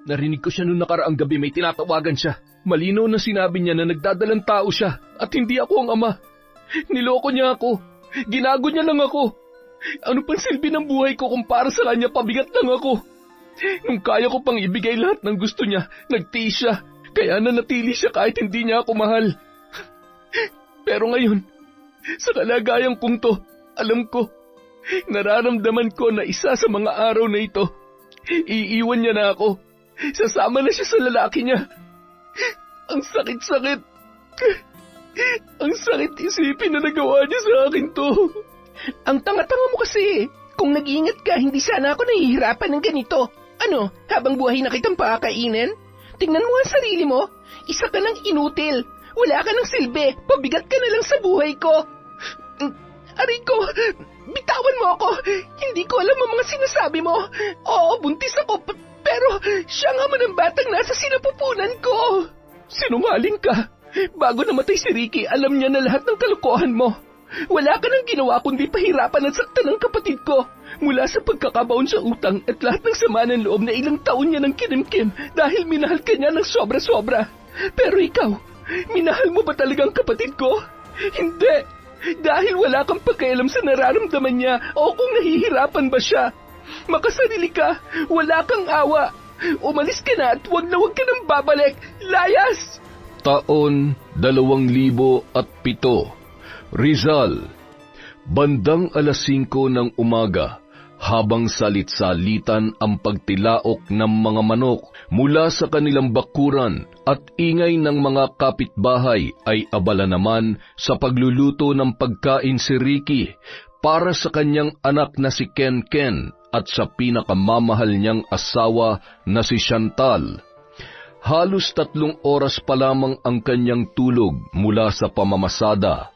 Narinig ko siya noong nakaraang gabi may tinatawagan siya. Malinaw na sinabi niya na nagdadalang tao siya at hindi ako ang ama. Niloko niya ako. Ginago niya lang ako. Ano pang silbi ng buhay ko kung para sa kanya pabigat lang ako? Nung kaya ko pang ibigay lahat ng gusto niya, nagtiis siya. Kaya nanatili siya kahit hindi niya ako mahal. Pero ngayon, sa kalagayan kong to, alam ko, nararamdaman ko na isa sa mga araw na ito, iiwan niya na ako. Sasama na siya sa lalaki niya. Ang sakit-sakit. Ang sakit isipin na nagawa niya sa akin to. Ang tanga-tanga mo kasi. Kung nag-iingat ka, hindi sana ako nahihirapan ng ganito. Ano, habang buhay na kitang pakakainin? Tingnan mo ang sarili mo. Isa ka ng inutil. Wala ka ng silbi. Pabigat ka na lang sa buhay ko. Aray ko, bitawan mo ako. Hindi ko alam ang mga sinasabi mo. Oo, buntis ako, pero siya nga man ang batang nasa sinapupunan ko. Sinungaling ka. Bago namatay si Ricky, alam niya na lahat ng kalokohan mo. Wala ka nang ginawa kundi pahirapan at saktan ng kapatid ko. Mula sa pagkakabaon sa utang at lahat ng sama ng loob na ilang taon niya nang kinimkim dahil minahal ka niya ng sobra-sobra. Pero ikaw, minahal mo ba talagang kapatid ko? Hindi. Dahil wala kang pakialam sa nararamdaman niya o kung nahihirapan ba siya. Makasarili ka, wala kang awa. Umalis ka na at wag ka nang babalik. Layas! Taon 2007, Rizal. Bandang 5:00 ng umaga, habang salit-salitan ang pagtilaok ng mga manok mula sa kanilang bakuran at ingay ng mga kapitbahay ay abala naman sa pagluluto ng pagkain si Ricky para sa kanyang anak na si Ken at sa pinakamamahal niyang asawa na si Chantal. Halos 3 oras pa lamang ang kanyang tulog mula sa pamamasada.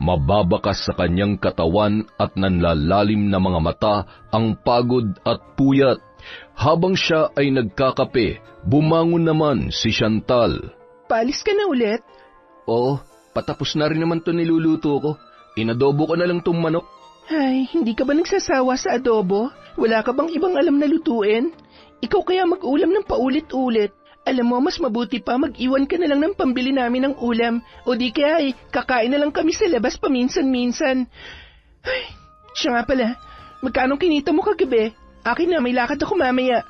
Mababakas sa kanyang katawan at nanlalalim na mga mata ang pagod at puyat. Habang siya ay nagkakape, bumangon naman si Chantal. Paalis ka na ulit? Oo, patapos na rin naman to niluluto ko. Inadobo ko na lang tong manok. Ay, hindi ka ba nagsasawa sa adobo? Wala ka bang ibang alam na lutuin? Ikaw kaya mag-ulam ng paulit-ulit. Alam mo, mas mabuti pa mag-iwan ka na lang ng pambili namin ng ulam. O di kaya ay, kakain na lang kami sa labas paminsan-minsan. Ay, siya nga pala. Magkano kinita mo kagabi? Akin na, may lakad ako mamaya.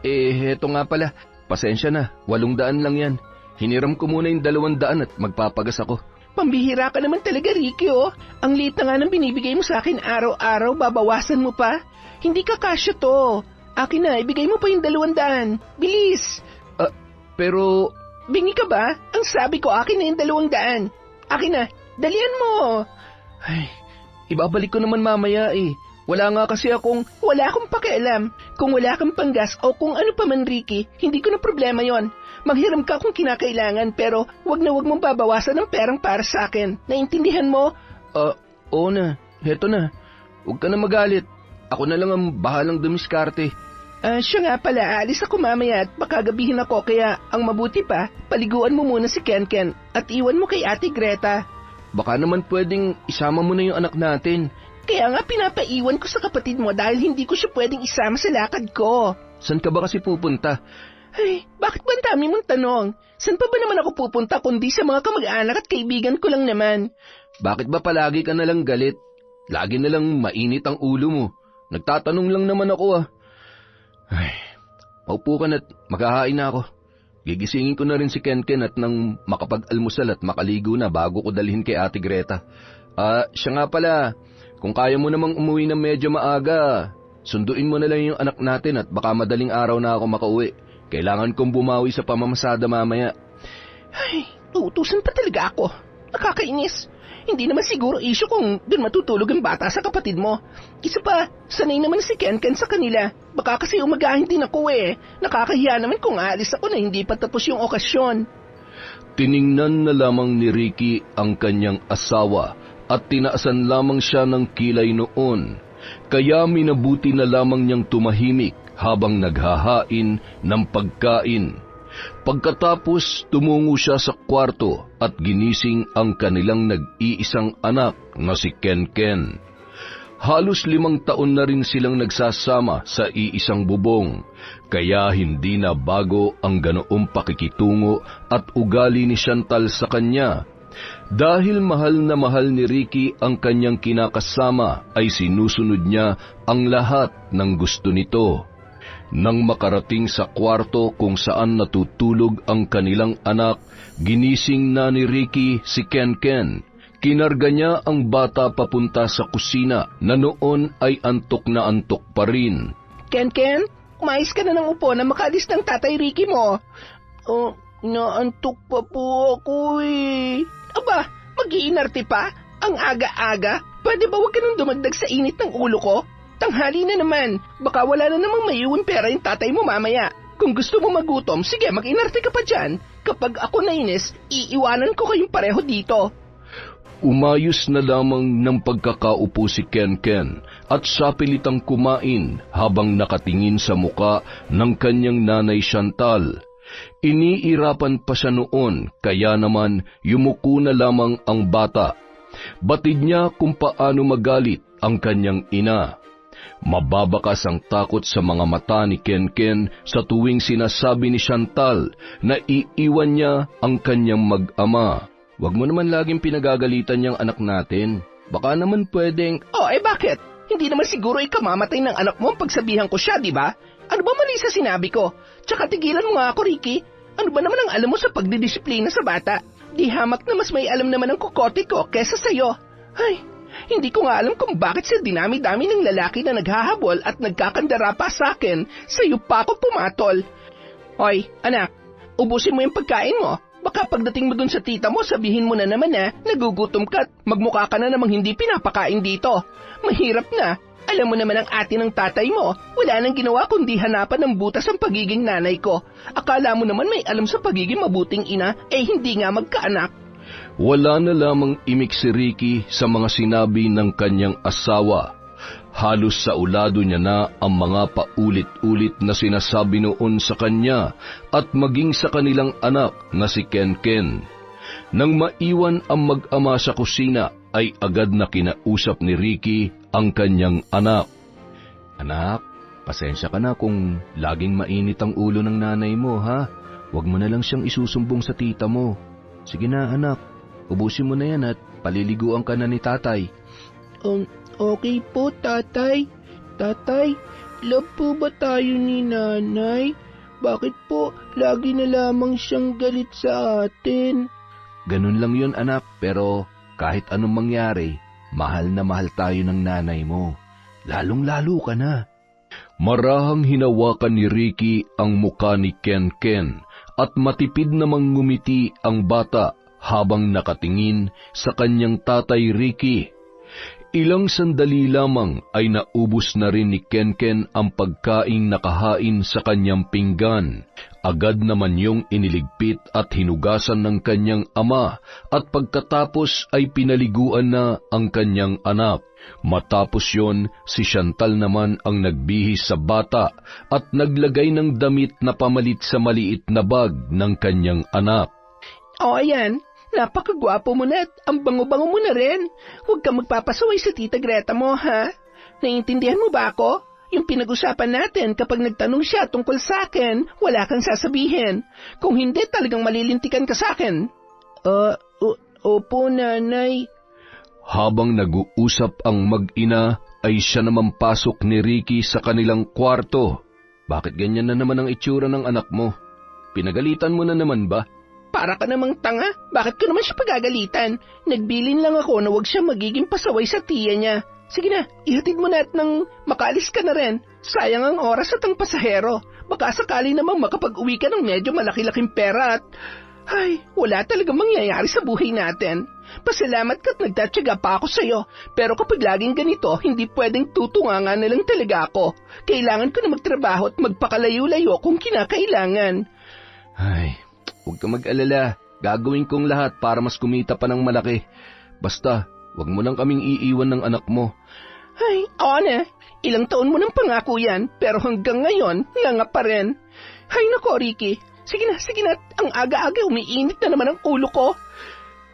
Heto nga pala. Pasensya na, 800 lang yan. Hiniram ko muna yung 200 at magpapagas ako. Pambihira ka naman talaga, Ricky, oh. Ang liit na nga ng binibigay mo sa akin araw-araw, babawasan mo pa. Hindi ka kasya to. Akin na, ibigay mo pa yung 200. Bilis! Pero... Bingi ka ba? Ang sabi ko, akin na yung 200. Akin na, dalian mo! Ay, ibabalik ko naman mamaya eh. Wala nga kasi akong... Wala akong pakialam. Kung wala kang panggas o kung ano pa man, Ricky, hindi ko na problema yon. Maghiram ka kung kinakailangan pero wag mong babawasan ng perang para sa akin. Naintindihan mo? Oo na. Heto na. Huwag ka na magalit. Ako na lang ang bahalang dumiskarte. Siya nga pala, alis ako mamaya at baka gabihin ako kaya ang mabuti pa, paliguan mo muna si Ken at iwan mo kay Ate Greta. Baka naman pwedeng isama mo na yung anak natin. Kaya nga pinapaiwan ko sa kapatid mo dahil hindi ko siya pwedeng isama sa lakad ko. Saan ka ba kasi pupunta? Ay, bakit ba ang dami mong tanong? Saan pa ba naman ako pupunta kundi sa mga kamag-anak at kaibigan ko lang naman? Bakit ba palagi ka na lang galit? Lagi na lang mainit ang ulo mo. Nagtatanong lang naman ako ah. Ay, paupo ka na't maghahain na ako. Gigisingin ko na rin si Ken at nang makapag-almusal at makaligo na bago ko dalhin kay Ate Greta. Siya nga pala, kung kaya mo namang umuwi ng medyo maaga, sunduin mo na lang yung anak natin at baka madaling araw na ako makauwi. Kailangan kong bumawi sa pamamasada mamaya. Ay, tutusan pa talaga ako. Nakakainis. Hindi naman siguro issue kung dun matutulog ang bata sa kapatid mo. Isa pa, sanay naman si Ken sa kanila. Baka kasi umagahin din ako eh. Nakakahiya naman kung aalis ako na hindi pa tapos yung okasyon. Tiningnan na lamang ni Ricky ang kanyang asawa at tinaasan lamang siya ng kilay noon. Kaya minabuti na lamang niyang tumahimik habang naghahain ng pagkain. Pagkatapos, tumungo siya sa kwarto at ginising ang kanilang nag-iisang anak na si Ken. Halos 5 taon na rin silang nagsasama sa iisang bubong, kaya hindi na bago ang ganoong pakikitungo at ugali ni Chantal sa kanya. Dahil mahal na mahal ni Ricky ang kanyang kinakasama, ay sinusunod niya ang lahat ng gusto nito. Nang makarating sa kwarto kung saan natutulog ang kanilang anak, ginising na ni Ricky si Ken. Kinarga niya ang bata papunta sa kusina na noon ay antok na antok pa rin. Ken, umayos ka na ng upo na makaalis ng tatay Ricky mo. Oh, naantok pa po ako eh. Aba, mag-iinarte pa? Ang aga-aga? Pwede ba wag ka nang dumagdag sa init ng ulo ko? Tanghali na naman. Baka wala na namang maiuwing pera yung tatay mo mamaya. Kung gusto mo magutom, sige mag-inarte ka pa dyan. Kapag ako nainis, iiwanan ko kayong pareho dito. Umayos na lamang ng pagkakaupo si Ken at siya pilitang kumain habang nakatingin sa muka ng kanyang nanay Chantal. Iniirapan pa siya noon, kaya naman yumuko na lamang ang bata. Batid niya kung paano magalit ang kanyang ina. Mababakas ang takot sa mga mata ni Ken sa tuwing sinasabi ni Chantal na iiwan niya ang kanyang mag-ama. Huwag mo naman laging pinagagalitan niyang anak natin. Baka naman pwedeng... Oh, bakit? Hindi naman siguro ikamamatay ng anak mo ang pagsabihan ko siya, di ba? Ano ba mali sa sinabi ko? Tsaka tigilan mo nga ako, Ricky. Ano ba naman ang alam mo sa pagdidisiplina sa bata? Di hamak na mas may alam naman ang kukote ko kesa sa'yo. Ay, hindi ko nga alam kung bakit sa dinami-dami ng lalaki na naghahabol at nagkakandara pa sa akin, sa'yo pa ako pumatol. Hoy, anak, ubusin mo yung pagkain mo. Baka pagdating mo dun sa tita mo, sabihin mo na naman na nagugutom ka at magmukha ka na namang hindi pinapakain dito. Mahirap na. Alam mo naman ang ate ng tatay mo, wala nang ginawa kundi hanapan ng butas ang pagiging nanay ko. Akala mo naman may alam sa pagiging mabuting ina, hindi nga magkaanak. Wala na lamang imik si Ricky sa mga sinabi ng kanyang asawa. Halos sa ulado niya na ang mga paulit-ulit na sinasabi noon sa kanya at maging sa kanilang anak na si Ken. Nang maiwan ang mag-ama sa kusina, ay agad na kinausap ni Ricky ang kanyang anak. Anak, pasensya ka na kung laging mainit ang ulo ng nanay mo, ha? Huwag mo na lang siyang isusumbong sa tita mo. Sige na, anak. Ubusin mo na yan at paliliguan ka na ni tatay. Okay po, tatay. Tatay, love po ba tayo ni nanay? Bakit po lagi na lamang siyang galit sa atin? Ganun lang yun, anak, pero kahit anong mangyari, mahal na mahal tayo ng nanay mo. Lalong-lalo ka na. Marahang hinawakan ni Ricky ang muka ni Ken at matipid namang ngumiti ang bata habang nakatingin sa kanyang tatay Ricky. Ilang sandali lamang ay naubos na rin ni Ken ang pagkaing nakahain sa kanyang pinggan. Agad naman yung iniligpit at hinugasan ng kanyang ama at pagkatapos ay pinaliguan na ang kanyang anak. Matapos yon, si Chantal naman ang nagbihis sa bata at naglagay ng damit na pamalit sa maliit na bag ng kanyang anak. O ayan, napakagwapo mo na at ang bango-bango mo na rin. Huwag kang magpapasaway sa tita Greta mo, ha? Naiintindihan mo ba ako? Yung pinag-usapan natin kapag nagtanong siya tungkol sa akin, wala kang sasabihin. Kung hindi, talagang malilintikan ka sa akin. Opo, nanay. Habang nag-uusap ang mag-ina, ay siya naman pasok ni Ricky sa kanilang kwarto. Bakit ganyan na naman ang itsura ng anak mo? Pinagalitan mo na naman ba? Para ka namang tanga. Bakit ko naman siya pagagalitan? Nagbilin lang ako na wag siya magiging pasaway sa tiya niya. Sige na, ihatid mo na at nang makaalis ka na rin. Sayang ang oras at ang pasahero. Baka sakali namang makapag-uwi ka ng medyo malaki-laking pera at... Ay, wala talagang mangyayari sa buhay natin. Pasalamat ka't nagtatyaga pa ako sa'yo. Pero kapag laging ganito, hindi pwedeng tutunganga na lang talaga ako. Kailangan ko na magtrabaho at magpakalayo-layo kung kinakailangan. Ay, huwag ka mag-alala. Gagawin kong lahat para mas kumita pa ng malaki. Basta, huwag mo lang kaming iiwan ng anak mo. Ay, na. Ilang taon mo nang pangako yan, pero hanggang ngayon, nga pa rin. Ay, nako, Ricky. Sige na, ang aga-aga umiinit na naman ang ulo ko.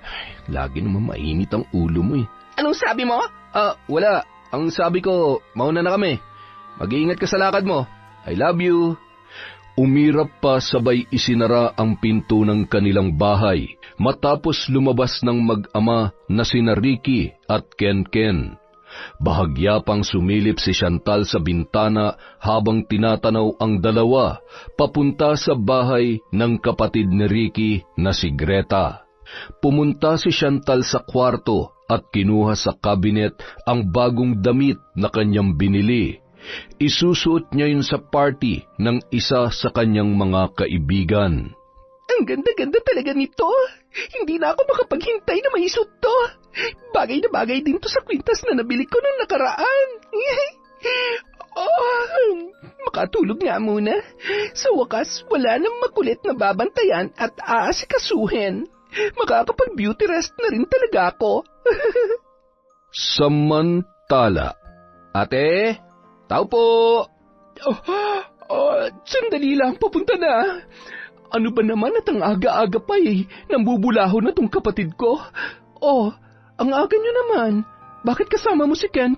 Ay, lagi naman mainit ang ulo mo eh. Anong sabi mo? Wala. Ang sabi ko, mauna na kami. Mag-iingat ka sa lakad mo. I love you. Umirap pa sabay isinara ang pinto ng kanilang bahay matapos lumabas ng mag-ama na sina Ricky at Ken. Bahagya pang sumilip si Chantal sa bintana habang tinatanaw ang dalawa papunta sa bahay ng kapatid ni Ricky na si Greta. Pumunta si Chantal sa kwarto at kinuha sa cabinet ang bagong damit na kanyang binili. Isusuot niya yun sa party ng isa sa kanyang mga kaibigan. Ang ganda-ganda talaga nito. Hindi na ako makapaghintay na maisuot to. Bagay na bagay din to sa kwintas na nabili ko nung nakaraan. Makatulog nga muna. Sa wakas, wala nang makulit na babantayan at aasikasuhin. Makakapag-beauty rest na rin talaga ako. Samantala, Ate, tao po. Sandali lang, papunta na. Ano ba naman at ang aga-aga pa nambubulaho na tong kapatid ko. Ang aga nyo naman. Bakit kasama mo si Ken?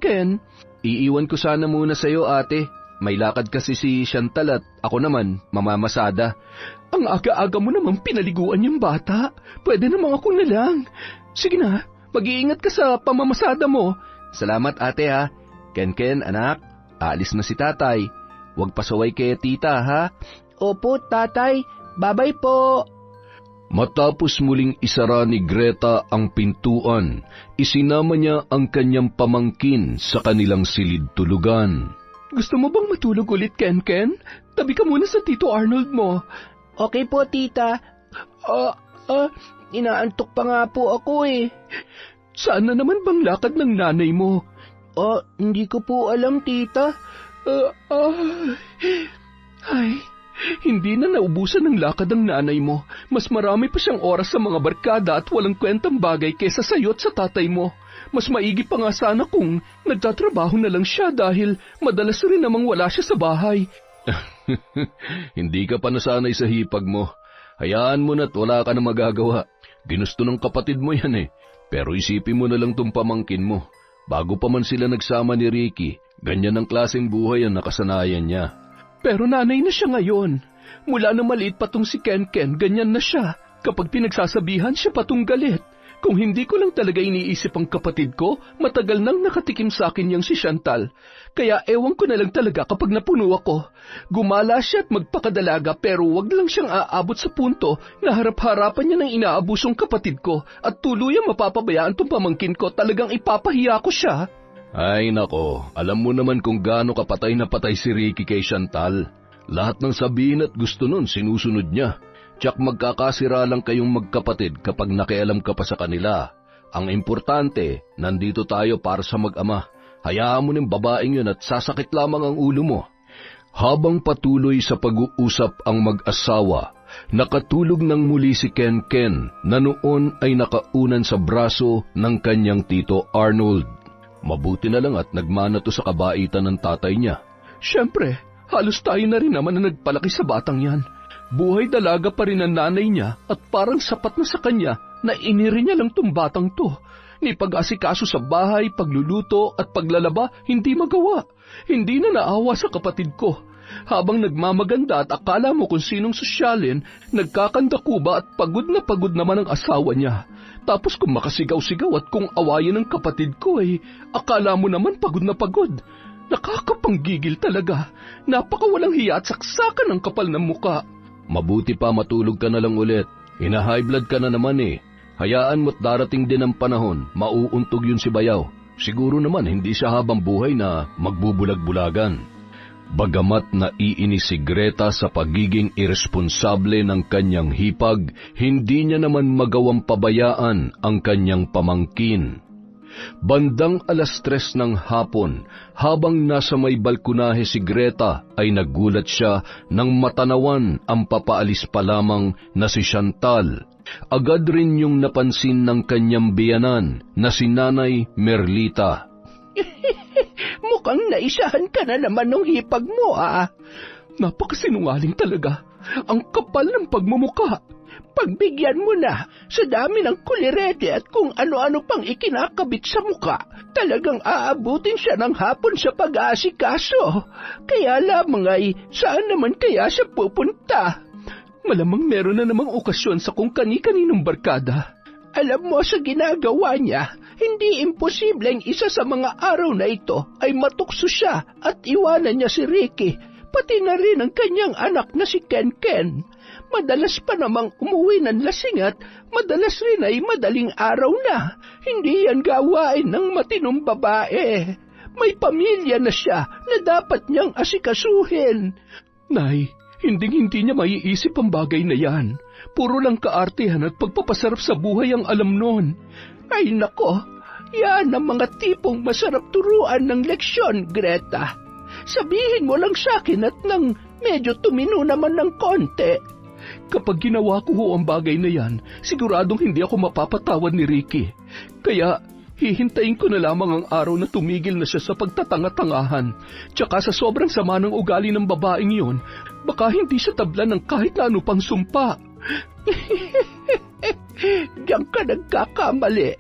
Iiwan ko sana muna sa'yo, ate. May lakad kasi si Chantal at ako naman, mamamasada. Ang aga-aga mo namang pinaliguan yung bata. Pwede namang ako na lang. Sige na, mag-iingat ka sa pamamasada mo. Salamat, ate ha. Ken, anak, aalis na si tatay. Huwag pasaway kay tita, ha? Opo, tatay. Babay po. matapos muling isara ni Greta ang pintuan, isinama niya ang kanyang pamangkin sa kanilang silid-tulugan. Gusto mo bang matulog ulit, Ken? Tabi ka muna sa Tito Arnold mo. Okay po, tita. Inaantok pa nga po ako eh. Saan na naman bang lakad ng nanay mo? Hindi ko po alam, tita. Hindi na naubusan ng lakad ang nanay mo. Mas marami pa siyang oras sa mga barkada at walang kwentang bagay kesa sa'yo at sa tatay mo. Mas maigi pa nga sana kung nagtatrabaho na lang siya dahil madalas rin namang wala siya sa bahay. Hindi ka pa nasanay sa hipag mo. Hayaan mo na't wala ka na magagawa. Ginusto ng kapatid mo yan eh. Pero isipin mo na lang tong pamangkin mo. Bago pa man sila nagsama ni Ricky, ganyan ang klaseng buhay ang nakasanayan niya. Pero nanay na siya ngayon. Mula na maliit pa tong si Ken, ganyan na siya. Kapag pinagsasabihan siya patong galit. Kung hindi ko lang talaga iniisip ang kapatid ko, matagal nang nakatikim sa akin yang si Chantal. Kaya ewan ko na lang talaga kapag napuno ako. Gumala siya at magpakadalaga pero wag lang siyang aabot sa punto na harap-harapan niya ng inaabusong kapatid ko at tuluyang mapapabayaan tong pamangkin ko, talagang ipapahiya ko siya. Ay nako, alam mo naman kung gaano kapatay na patay si Ricky kay Chantal. Lahat ng sabihin at gusto nun sinusunod niya. Tsak magkakasira lang kayong magkapatid kapag nakialam ka pa sa kanila. Ang importante, nandito tayo para sa mag-ama. Hayaan mo ng babaeng yun at sasakit lamang ang ulo mo. Habang patuloy sa pag-uusap ang mag-asawa, nakatulog ng muli si Ken na noon ay nakaunan sa braso ng kanyang Tito Arnold. Mabuti na lang at nagmana to sa kabaitan ng tatay niya. Siyempre, halos tayo na rin naman na nagpalaki sa batang yan. Buhay dalaga pa rin ang nanay niya at parang sapat na sa kanya na iniri niya lang tong batang to. Ni pag-asikaso sa bahay, pagluluto at paglalaba, hindi magawa. Hindi na naawa sa kapatid ko. Habang nagmamaganda at akala mo kung sinong sosyalin, nagkakandakuba at pagod naman ang asawa niya. Tapos kung makasigaw-sigaw at kung awayin ng kapatid ko akala mo naman pagod na pagod. Nakakapanggigil talaga. Napakawalang hiya at saksakan ang kapal ng muka. Mabuti pa matulog ka na lang ulit. Hina-high blood ka na naman eh. Hayaan mo't darating din ang panahon, mauuntog yun si Bayaw. Siguro naman hindi siya habang buhay na magbubulag-bulagan. Bagamat naiinis si Greta sa pagiging irresponsable ng kanyang hipag, hindi niya naman magawang pabayaan ang kanyang pamangkin. Bandang 3:00 ng hapon, habang nasa may balkonahe si Greta, ay nagulat siya nang matanawan ang papaalis pa lamang na si Chantal. Agad rin yung napansin ng kanyang biyanan na si Nanay Merlita. Mukhang naisahan ka na naman ng hipag mo, Napakasinungaling talaga. Ang kapal ng pagmumuka. Pagbigyan mo na, sa dami ng kulirete at kung ano-ano pang ikinakabit sa muka, talagang aabutin siya ng hapon sa pag-aasikaso. Kaya lamang ay, saan naman kaya siya pupunta? Malamang meron na namang okasyon sa kung kani-kaninong barkada. Alam mo sa ginagawa niya, hindi imposibleng isa sa mga araw na ito ay matukso siya at iwanan niya si Ricky, pati na rin ang kanyang anak na si Ken Ken. Madalas pa namang umuwi ng lasing at madalas rin ay madaling araw na. Hindi yan gawain ng matinong babae. May pamilya na siya na dapat niyang asikasuhin. Nay, hindi niya maiisip ang bagay na yan. Puro lang kaartehan at pagpapasarap sa buhay ang alam nun. Ay nako, yan ang mga tipong masarap turuan ng leksyon, Greta. Sabihin mo lang sa akin at nang medyo tumino naman ng konti. Kapag ginawa ko ho ang bagay na yan, siguradong hindi ako mapapatawad ni Ricky. Kaya, hihintayin ko na lamang ang araw na tumigil na siya sa pagtatanga-tangahan. Tsaka sa sobrang sama ng ugali ng babaeng yon, baka hindi siya tablan ng kahit na ano pang sumpa. Diyan ka nagkakamali.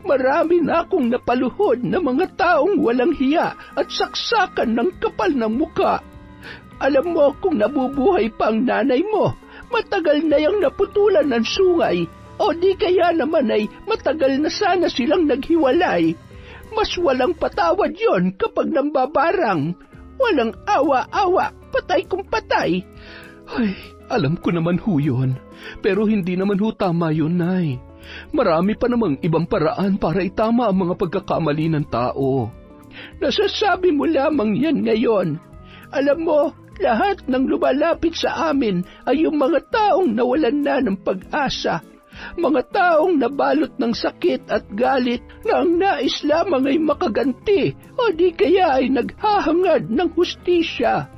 Marami na akong napaluhod na mga taong walang hiya at saksakan ng kapal ng muka. Alam mo kung nabubuhay pa ang nanay mo, matagal na yang naputulan ng sungay o di kaya naman ay matagal na sana silang naghiwalay. Mas walang patawad yon kapag nambabarang. Walang awa-awa, patay kung patay. Ay, alam ko naman ho yun. Pero hindi naman ho tama yun, Nay. Marami pa namang ibang paraan para itama ang mga pagkakamali ng tao. Nasasabi mo lamang yan ngayon. Alam mo, lahat ng lumalapit sa amin ay yung mga taong nawalan na ng pag-asa. Mga taong nabalot ng sakit at galit na ang nais lamang ay makaganti o di kaya ay naghahangad ng hustisya.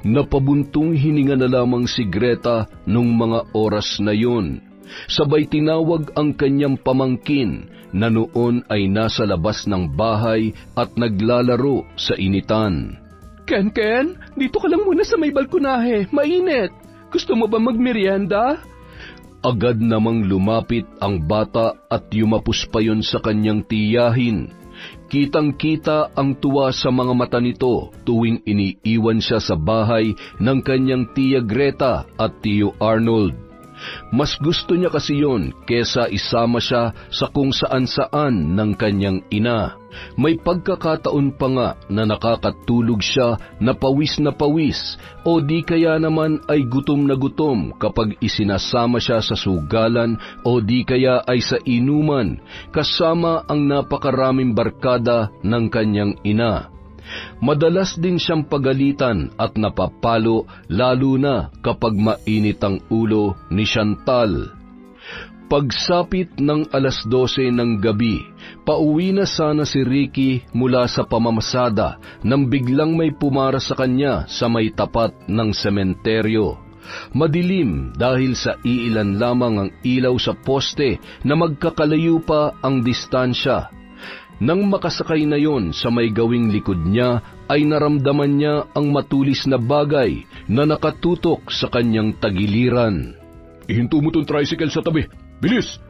Napabuntong hininga na lamang si Greta nung mga oras na yun. Sabay tinawag ang kanyang pamangkin na noon ay nasa labas ng bahay at naglalaro sa initan. Ken, dito ka lang muna sa may balkonahe. Mainit. Gusto mo ba magmerienda? Agad namang lumapit ang bata at yumapos pa yun sa kanyang tiyahin. Kitang-kita ang tuwa sa mga mata nito tuwing iniiwan siya sa bahay ng kanyang tiya Greta at tiyo Arnold. Mas gusto niya kasi yon kesa isama siya sa kung saan-saan ng kanyang ina. May pagkakataon pa nga na nakakatulog siya na pawis o di kaya naman ay gutom na gutom kapag isinasama siya sa sugalan o di kaya ay sa inuman kasama ang napakaraming barkada ng kanyang ina. Madalas din siyang pagalitan at napapalo lalo na kapag mainit ang ulo ni Chantal. Pagsapit ng 12:00 ng gabi, pauwi na sana si Ricky mula sa pamamasada nang biglang may pumara sa kanya sa may tapat ng sementeryo. Madilim dahil sa iilan lamang ang ilaw sa poste na magkakalayo pa ang distansya. Nang makasakay na yon sa may gawing likod niya, ay naramdaman niya ang matulis na bagay na nakatutok sa kanyang tagiliran. Ihinto mo tong tricycle sa tabi. Bilis!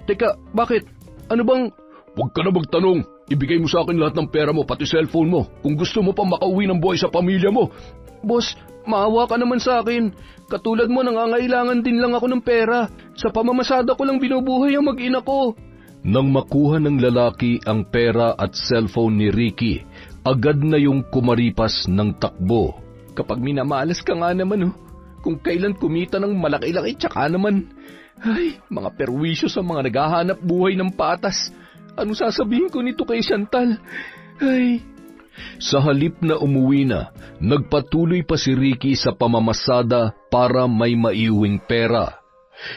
Teka, bakit? Ano bang... Huwag ka na magtanong. Ibigay mo sa akin lahat ng pera mo, pati cellphone mo, kung gusto mo pa makauwi ng buhay sa pamilya mo. Boss, maawa ka naman sa akin. Katulad mo, nangangailangan din lang ako ng pera. Sa pamamasada ko lang binubuhay ang mag-ina ko. Nang makuha ng lalaki ang pera at cellphone ni Ricky, agad na yung kumaripas ng takbo. Kapag minamalas ka nga naman, kung kailan kumita ng malaki-laki tsaka naman. Ay, mga perwisyo sa mga naghahanap buhay ng patas. Ano sasabihin ko nito kay Chantal? Ay... Sa halip na umuwi na, nagpatuloy pa si Ricky sa pamamasada para may maiuwing pera.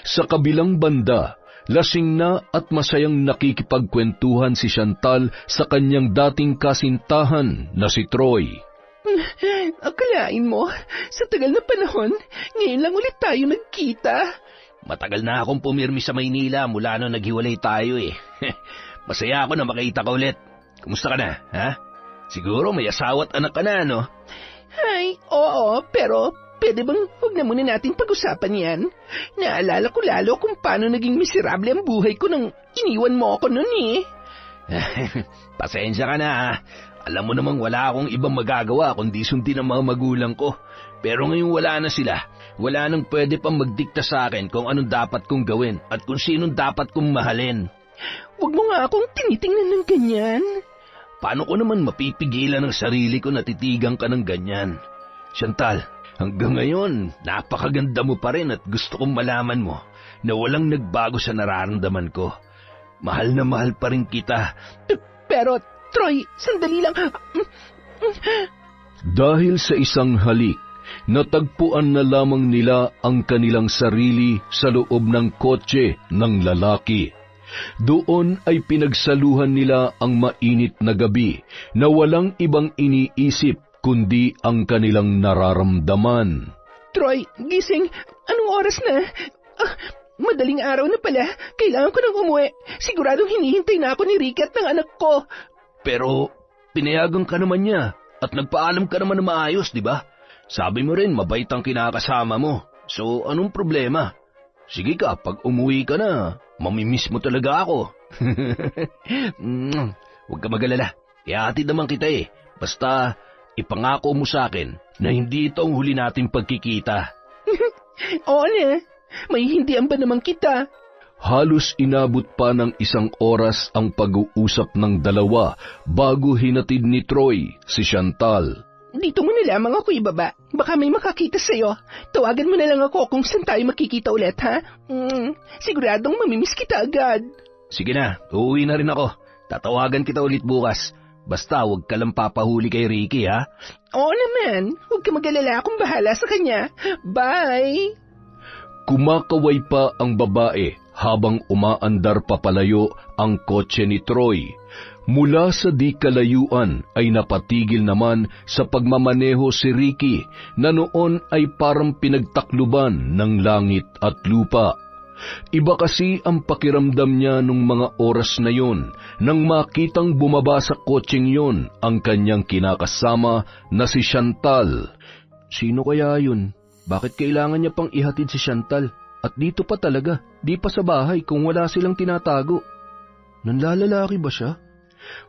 Sa kabilang banda, lasing na at masayang nakikipagkwentuhan si Chantal sa kanyang dating kasintahan na si Troy. Akalain mo, sa tagal na panahon, ngayon lang ulit tayo nagkita. Matagal na akong pumirmi sa Maynila mula nung naghiwalay tayo eh. Masaya ako na makita ka ulit. Kumusta ka na, ha? Siguro may asawa at anak ka na, no? Ay, oo, pero pwede bang huwag na muna natin pag-usapan yan? Naalala ko lalo kung paano naging miserable ang buhay ko nang iniwan mo ako nun eh. Pasensya ka na ha. Alam mo namang wala akong ibang magagawa kundi sundin ang mga magulang ko. Pero ngayon wala na sila. Wala nang pwede pang magdikta sa akin kung anong dapat kong gawin at kung sinong dapat kong mahalin. Huwag mo nga akong tinitingnan ng ganyan. Paano ko naman mapipigilan ang sarili ko na titigan ka ng ganyan? Chantal, hanggang ngayon, napakaganda mo pa rin at gusto kong malaman mo na walang nagbago sa nararamdaman ko. Mahal na mahal pa rin kita. Pero, Troy, sandali lang. Dahil sa isang halik, natagpuan na lamang nila ang kanilang sarili sa loob ng kotse ng lalaki. Doon ay pinagsaluhan nila ang mainit na gabi na walang ibang iniisip kundi ang kanilang nararamdaman. Troy, gising. Anong oras na? Madaling araw na pala. Kailangan ko nang umuwi. Siguradong hinihintay na ako ni Ricky at ng anak ko. Pero, pinayagan ka naman niya at nagpaalam ka naman na maayos, di ba? Sabi mo rin, mabait ang kinakasama mo. So, anong problema? Sige ka, pag umuwi ka na, mamimiss mo talaga ako. Huwag ka mag-alala. Ihahatid naman kita eh. Basta, ipangako mo sa akin na hindi ito ang huli nating pagkikita. Oo na. May hindihan ba naman kita? Halos inabot pa ng 1 oras ang pag-uusap ng dalawa bago hinatid ni Troy si Chantal. Dito mo na lamang ako ibaba. Baka may makakita sa'yo. Tawagan mo na lang ako kung saan tayo makikita ulit, ha? Siguradong mamimiss kita agad. Sige na, uuwi na rin ako. Tatawagan kita ulit bukas. Basta huwag ka lang papahuli kay Ricky, ha? Oo naman. Huwag ka mag-alala, akong bahala sa kanya. Bye! Kumakaway pa ang babae habang umaandar papalayo ang kotse ni Troy. Mula sa di kalayuan ay napatigil naman sa pagmamaneho si Ricky na noon ay parang pinagtakluban ng langit at lupa. Iba kasi ang pakiramdam niya nung mga oras na yon nang makitang bumaba sa kotseng yon ang kanyang kinakasama na si Chantal. Sino kaya yun? Bakit kailangan niya pang ihatid si Chantal? At dito pa talaga, di pa sa bahay kung wala silang tinatago. Nanlalalaki ba siya?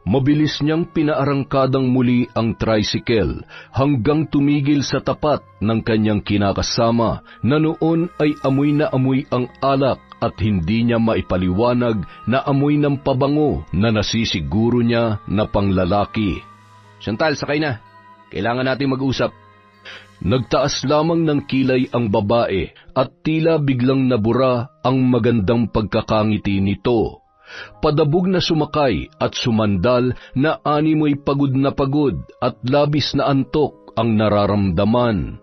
Mabilis niyang pinaarangkadang muli ang tricycle hanggang tumigil sa tapat ng kanyang kinakasama na noon ay amoy na amoy ang alak at hindi niya maipaliwanag na amoy ng pabango na nasisiguro niya na panglalaki. Chantal, sakay na. Kailangan nating mag-usap. Nagtaas lamang ng kilay ang babae at tila biglang nabura ang magandang pagkakangiti nito. Padabog na sumakay at sumandal na animoy pagod at labis na antok ang nararamdaman.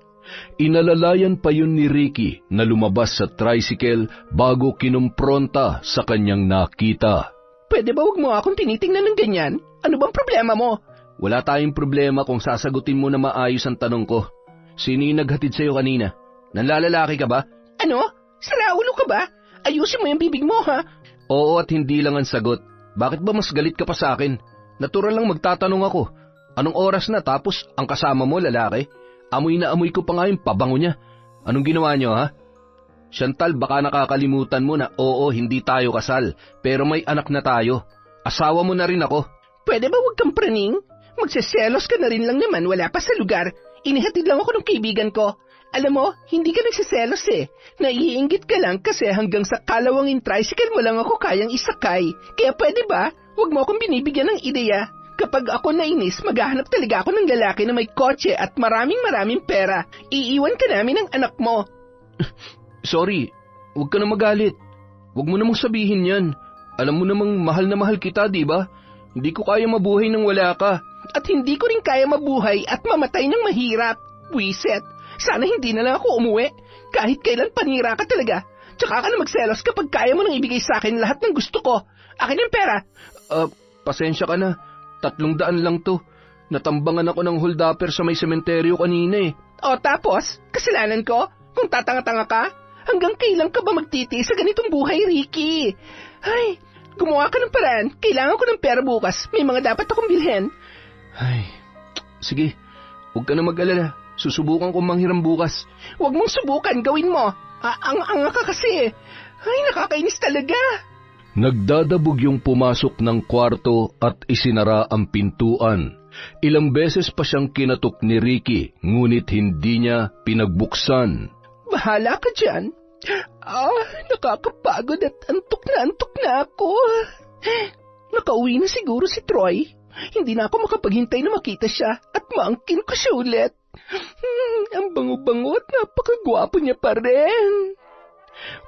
Inalalayan pa yun ni Ricky na lumabas sa tricycle bago kinumpronta sa kanyang nakita. Pwede ba huwag mo akong tinitingnan ng ganyan? Ano bang problema mo? Wala tayong problema kung sasagutin mo na maayos ang tanong ko. Sino yung naghatid sa'yo kanina? Nanlalalaki ka ba? Ano? Saraulo ka ba? Ayusin mo yung bibig mo, ha? Oo at hindi lang ang sagot. Bakit ba mas galit ka pa sa akin? Natural lang magtatanong ako. Anong oras na tapos ang kasama mo lalaki? Amoy na amoy ko pa nga yung pabango niya. Anong ginawa niyo ha? Chantal, baka nakakalimutan mo na oo hindi tayo kasal, pero may anak na tayo. Asawa mo na rin ako. Pwede ba huwag kang praning? Magseselos ka na rin lang naman, wala pa sa lugar. Inihatid lang ako ng kaibigan ko. Alam mo, hindi ka nagsiselos eh. Naiinggit ka lang kasi hanggang sa kalawangin tricycle mo lang ako kayang isakay. Kaya pwede ba, huwag mo akong binibigyan ng ideya. Kapag ako nainis, maghahanap talaga ako ng lalaki na may kotse at maraming pera. Iiwan ka namin ng anak mo. Sorry, huwag ka na magalit. Huwag mo namang sabihin yan. Alam mo namang mahal na mahal kita, di ba? Hindi ko kaya mabuhay nang wala ka. At hindi ko rin kaya mabuhay at mamatay ng mahirap. Buiset, sana hindi na lang ako umuwi. Kahit kailan panira ka talaga. Tsaka ka na magselos kapag kaya mo nang ibigay sa akin lahat ng gusto ko. Akin yung pera. Pasensya ka na. 300 lang to. Natambangan ako ng holdapper sa may sementeryo kanina eh. O tapos, kasalanan ko? Kung tatanga-tanga ka? Hanggang kailan ka ba magtiti sa ganitong buhay, Ricky? Ay, gumawa ka ng paraan. Kailangan ko ng pera bukas. May mga dapat akong bilhin. Ay, sige. Huwag ka na mag-alala. Susubukan kong manghiram bukas. Huwag mong subukan, gawin mo. Ang ka kasi. Ay, nakakainis talaga. Nagdadabog yung pumasok ng kwarto at isinara ang pintuan. Ilang beses pa siyang kinatok ni Ricky, ngunit hindi niya pinagbuksan. Bahala ka dyan. Nakakapagod at antok na ako. Nakauwi na siguro si Troy. Hindi na ako makapaghintay na makita siya at maangkin ko siya ulit. Ang bango-bango at napakagwapo niya pa rin.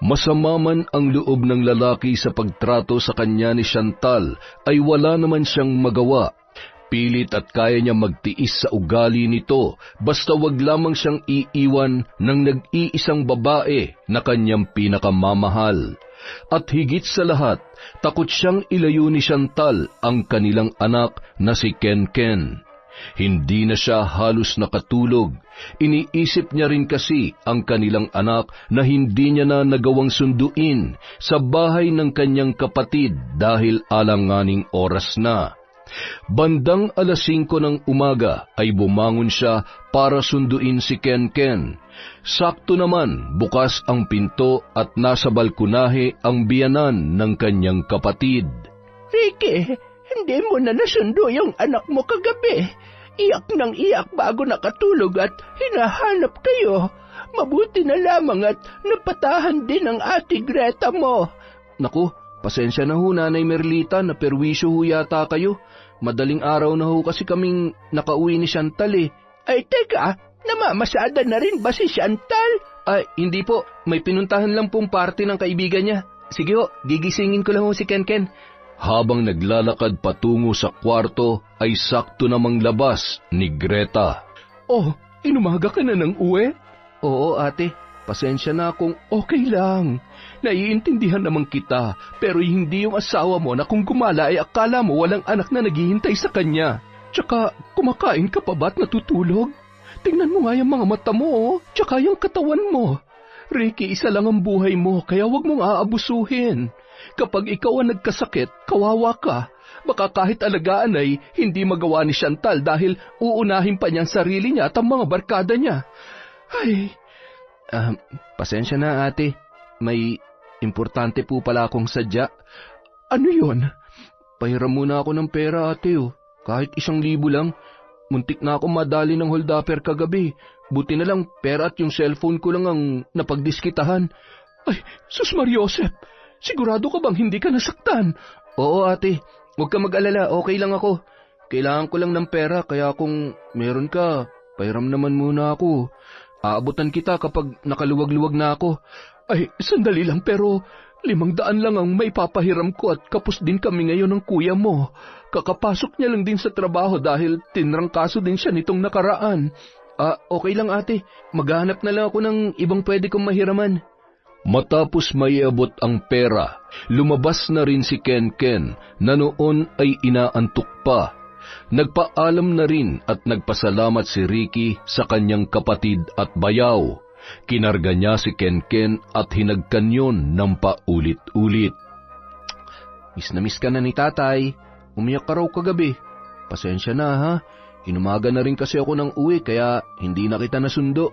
Masama man ang loob ng lalaki sa pagtrato sa kanya ni Chantal, ay wala naman siyang magawa. Pilit at kaya niya magtiis sa ugali nito, basta wag lamang siyang iiwan ng nag-iisang babae na kanyang pinakamamahal. At higit sa lahat, takot siyang ilayo ni Chantal ang kanilang anak na si Ken. Hindi na siya halos nakatulog. Iniisip niya rin kasi ang kanilang anak na hindi niya na nagawang sunduin sa bahay ng kanyang kapatid dahil alanganing oras na. Bandang 5:00 ng umaga ay bumangon siya para sunduin si Ken. Sakto naman bukas ang pinto at nasa balkonahe ang biyanan ng kanyang kapatid. Ricky, hindi mo na nasundo yung anak mo kagabi. Iyak nang iyak bago nakatulog at hinahanap kayo. Mabuti na lamang at napatahan din ang ate Greta mo. Naku, pasensya na ho, Nanay Merlita, na perwisyo ho yata kayo. Madaling araw na ho kasi kaming nakauwi ni Chantal eh. Ay teka, namamasada na rin ba si Chantal? Ay, hindi po. May pinuntahan lang pong party ng kaibigan niya. Sige ho, gigisingin ko lang ho si Ken. Habang naglalakad patungo sa kwarto, ay sakto namang labas ni Greta. Oh, inumaga ka na ng uwi? Oo, ate. Pasensya na kung Okay lang. Naiintindihan naman kita, pero hindi yung asawa mo na kung gumala ay akala mo walang anak na naghihintay sa kanya. Tsaka, kumakain ka pa ba't natutulog? Tingnan mo nga yung mga mata mo, tsaka yung katawan mo. Ricky, isa lang ang buhay mo, kaya wag mong aabusuhin. Kapag ikaw ang nagkasakit, kawawa ka. Baka kahit alagaan ay hindi magawa ni Chantal dahil uunahin pa niya ang sarili niya at ang mga barkada niya. Ay... pasensya na, ate. May importante po pala akong sadya. Ano yun? Pahiram muna ako ng pera, ate. Kahit 1,000 lang. Muntik na ako madali ng holdapper kagabi. Buti na lang pera at yung cellphone ko lang ang napagdiskitahan. Ay, Sus Mariosep, sigurado ka bang hindi ka nasaktan? Oo, ate. Huwag ka mag-alala, okay lang ako. Kailangan ko lang ng pera, kaya kung meron ka, pahiram naman muna ako. Aabutan kita kapag nakaluwag-luwag na ako. Ay, sandali lang pero 500 lang ang may papahiram ko at kapos din kami ngayon ng kuya mo. Kakapasok niya lang din sa trabaho dahil tinrangkaso din siya nitong nakaraan. Okay lang ate. Maghahanap na lang ako ng ibang pwede kong mahiraman. Matapos maiabot ang pera, lumabas na rin si Ken na noon ay inaantok pa. Nagpaalam na rin at nagpasalamat si Ricky sa kanyang kapatid at bayaw. Kinarga niya si Ken at hinagkan yun ng paulit-ulit. Miss na miss ka na ni tatay. Umiyak ka raw kagabi. Pasensya na ha. Inumaga na rin kasi ako ng uwi kaya hindi na kita nasundo.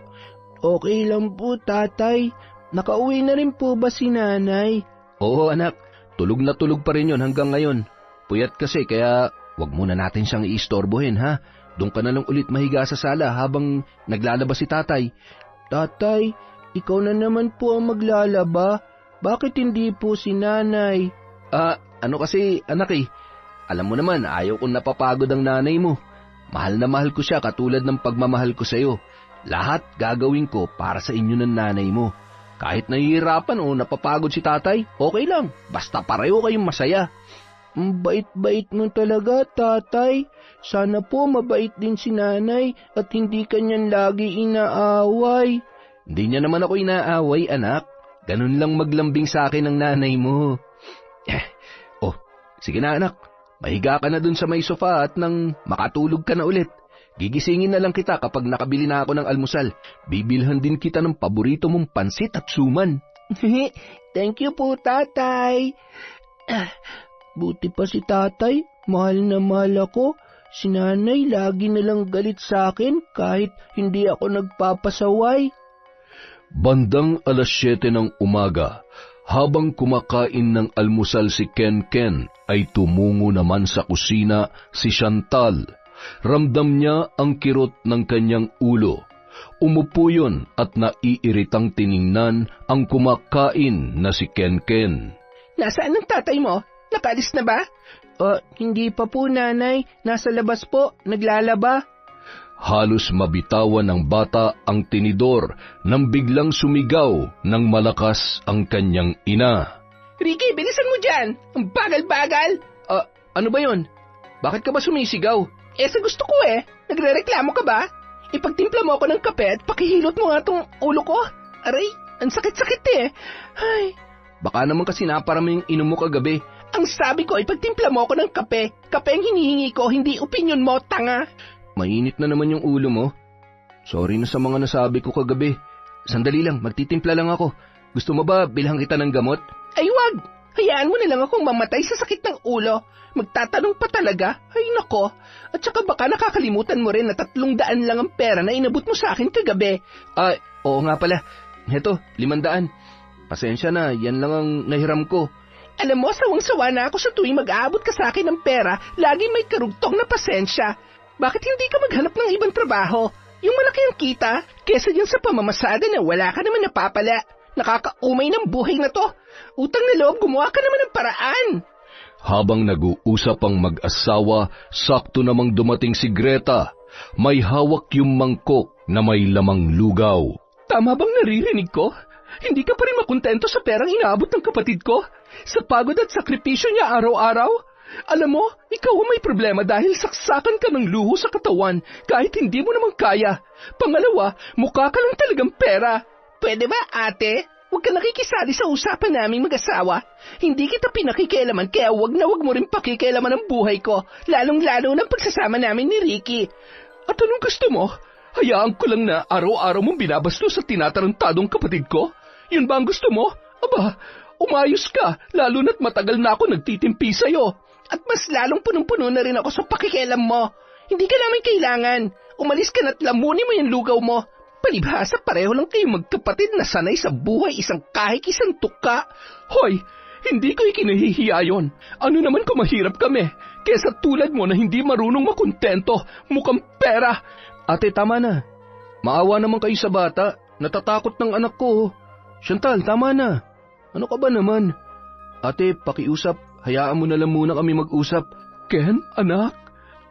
Okay lang po, tatay. Nakauwi na rin po ba si nanay? Oo anak, tulog na tulog pa rin yun hanggang ngayon. Puyat kasi kaya wag muna natin siyang iistorbohin ha. Doon ka na lang ulit mahiga sa sala habang naglalaba si tatay. Tatay, ikaw na naman po ang maglalaba. Bakit hindi po si nanay? Ano kasi anak eh. Alam mo naman ayaw kong napapagod ang nanay mo. Mahal na mahal ko siya katulad ng pagmamahal ko sa iyo. Lahat gagawin ko para sa inyo ng nanay mo. Kahit nahihirapan o napapagod si tatay, okay lang. Basta pareho kayong masaya. Ang bait-bait mo talaga, tatay. Sana po mabait din si nanay at hindi kanyan lagi inaaway. Hindi niya naman ako inaaway, anak. Ganun lang maglambing sa akin ng nanay mo. Sige na anak. Mahiga ka na dun sa may sofa at nang makatulog ka na ulit. Gigisingin na lang kita kapag nakabili na ako ng almusal. Bibilhan din kita ng paborito mong pansit at suman. Thank you po, tatay. Buti pa si tatay. Mahal na mahal ako. Si nanay lagi nalang galit sa akin kahit hindi ako nagpapasaway. Bandang 7:00 ng umaga, habang kumakain ng almusal si Ken ay tumungo naman sa kusina si Chantal. Ramdam niya ang kirot ng kanyang ulo. Umupo yun at naiiritang tiningnan ang kumakain na si Ken. Nasaan ang tatay mo? Nakalis na ba? Hindi pa po, nanay. Nasa labas po. Naglalaba. Halos mabitawan ng bata ang tinidor nang biglang sumigaw ng malakas ang kanyang ina. Ricky, bilisan mo dyan! Ang bagal-bagal! Ano ba yon? Bakit ka ba sumisigaw? Sa gusto ko Nagrereklamo ka ba? Ipagtimpla mo ako ng kape at pakihilot mo nga tong ulo ko. Aray, ang sakit-sakit Ay, Baka naman kasi naparami yung inom mo kagabi. ang sabi ko, ipagtimpla mo ako ng kape. Kape ang hinihingi ko, hindi opinyon mo, tanga. Mainit na naman yung ulo mo. Sorry na sa mga nasabi ko kagabi. Sandali lang, magtitimpla lang ako. Gusto mo ba bilhan kita ng gamot? Ay, wag! Hayaan mo na lang akong mamatay sa sakit ng ulo. Magtatanong pa talaga? Ay, nako. At saka baka nakakalimutan mo rin na 300 lang ang pera na inabot mo sa akin kagabi. Oo nga pala. Heto, 500. Pasensya na, yan lang ang nahiram ko. Alam mo, sawang-sawa na ako sa tuwing mag-aabot ka sa akin ng pera, lagi may karugtong na pasensya. Bakit hindi ka maghanap ng ibang trabaho? Yung malaki ang kita, kesa dyan sa pamamasada na wala ka naman napapala. Nakakaumay ng buhay na to. Utang na loob, gumawa ka naman ng paraan. Habang nag-uusap ang mag-asawa, sakto namang dumating si Greta. May hawak yung mangkok na may lamang lugaw. Tama bang naririnig ko? Hindi ka pa rin makontento sa perang inaabot ng kapatid ko? Sa pagod at sakripisyo niya araw-araw? Alam mo, ikaw ang may problema dahil saksakan ka ng luho sa katawan kahit hindi mo naman kaya. Pangalawa, mukha ka lang talagang pera. Pwede ba, ate? Huwag ka nakikisali sa usapan naming mag-asawa. Hindi kita pinakikialaman kaya wag mo rin pakikialaman ang buhay ko, lalong-lalo ng pagsasama namin ni Ricky. At anong gusto mo? Hayaan ko lang na araw-araw mong binabastos sa tinatarantadong kapatid ko? Yun ba ang gusto mo? Aba, umayos ka, lalo na't matagal na ako nagtitimpi sa'yo. At mas lalong punong-puno na rin ako sa pakikialam mo. Hindi ka namin kailangan. Umalis ka na't lamunin mo yung lugaw mo. Palibhasa, pareho lang kayo magkapatid na sanay sa buhay, isang kahig, isang tuka. Hoy, hindi ko ikinahihiya yun. Ano naman kung mahirap kami? Kesa tulad mo na hindi marunong makontento, mukhang pera. Ate, tama na. Maawa naman kayo sa bata. Natatakot ng anak ko. Chantal, tama na. Ano ka ba naman? Ate, pakiusap. Hayaan mo na lang muna kami mag-usap. Ken, anak,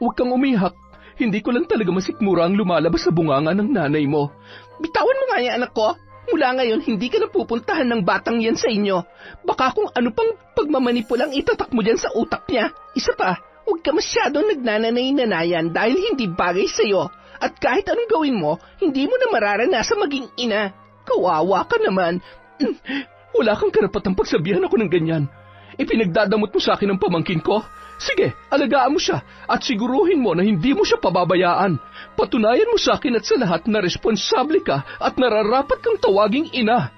huwag kang umiyak. Hindi ko lang talaga masikmura ang lumalabas sa bunganga ng nanay mo. Bitawan mo nga yan, anak ko. Mula ngayon, hindi ka na pupuntahan ng batang yan sa inyo. Baka kung ano pang pagmamanipulang itatak mo dyan sa utak niya. Isa pa, huwag ka masyadong nagnananay-nanayan dahil hindi bagay sa'yo. At kahit anong gawin mo, hindi mo na mararanasan maging ina. Kawawa ka naman. Wala kang karapatang pagsabihan ako ng ganyan. Ipinagdadamot mo sa akin ang pamangkin ko? Sige, alagaan mo siya at siguruhin mo na hindi mo siya pababayaan. Patunayan mo sa akin at sa lahat na responsable ka at nararapat kang tawaging ina.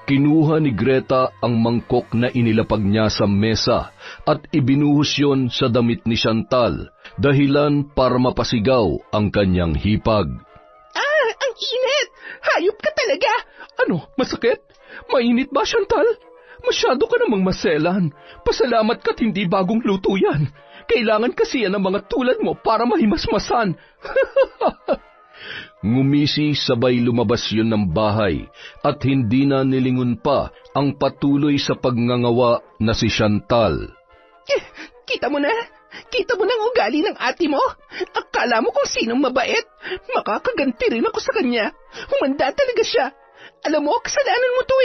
Kinuha ni Greta ang mangkok na inilapag niya sa mesa at ibinuhos yon sa damit ni Chantal, dahilan para mapasigaw ang kanyang hipag. Ang init! Hayop ka talaga! Ano, masakit? Mainit ba, Chantal? Masyado ka namang maselan. Pasalamat ka't hindi bagong luto yan. Kailangan kasi yan ng mga tulad mo para mahimasmasan. Ngumisi sabay lumabas yun ng bahay at hindi na nilingon pa ang patuloy sa pagngangawa na si Chantal. Kita mo na? Kita mo na ang ugali ng ate mo? Akala mo kung sinong mabait? Makakaganti rin ako sa kanya. Humanda talaga siya. Alam mo, kasalanan mo to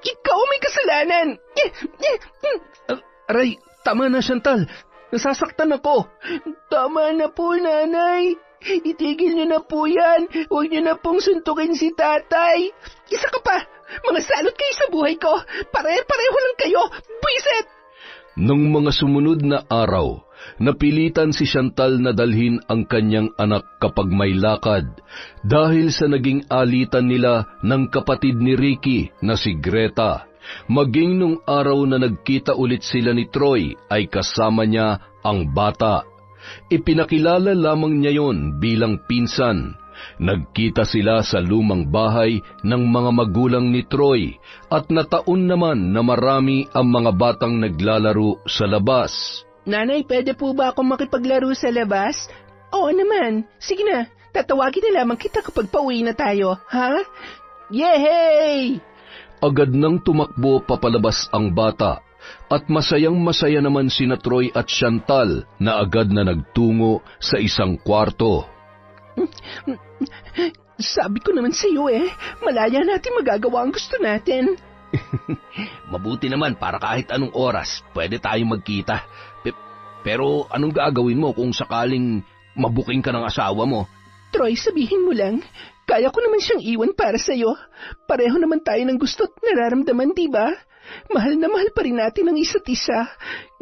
Ikaw may kasalanan. Aray, tama na Chantal. Nasasaktan ako. Tama na po, nanay. Itigil niyo na po yan. Huwag niyo na pong suntukin si tatay. Isa ka pa. Mga salot kayo sa buhay ko. Pare-pareho lang kayo. Buisit! Nung mga sumunod na araw, napilitan si Chantal na dalhin ang kanyang anak kapag may lakad dahil sa naging alitan nila ng kapatid ni Ricky na si Greta. Maging nung araw na nagkita ulit sila ni Troy ay kasama niya ang bata. Ipinakilala lamang niya yon bilang pinsan. Nagkita sila sa lumang bahay ng mga magulang ni Troy at nataon naman na marami ang mga batang naglalaro sa labas. Nanay, pwede po ba akong makipaglaro sa labas? Oo naman. Sige na, tatawagin na lamang kita kapag pauwi na tayo, ha? Yehey! Agad nang tumakbo papalabas ang bata at masayang-masaya naman sina Troy at Chantal na agad na nagtungo sa isang kwarto. Sabi ko naman sa iyo malaya natin magagawa ang gusto natin. Mabuti naman para kahit anong oras pwede tayong magkita. Pero anong gagawin mo kung sakaling mabuking ka ng asawa mo? Troy, sabihin mo lang, kaya ko naman siyang iwan para sa iyo. Pareho naman tayo ng gusto't nararamdaman, di ba? Mahal na mahal pa rin natin ang isa't isa.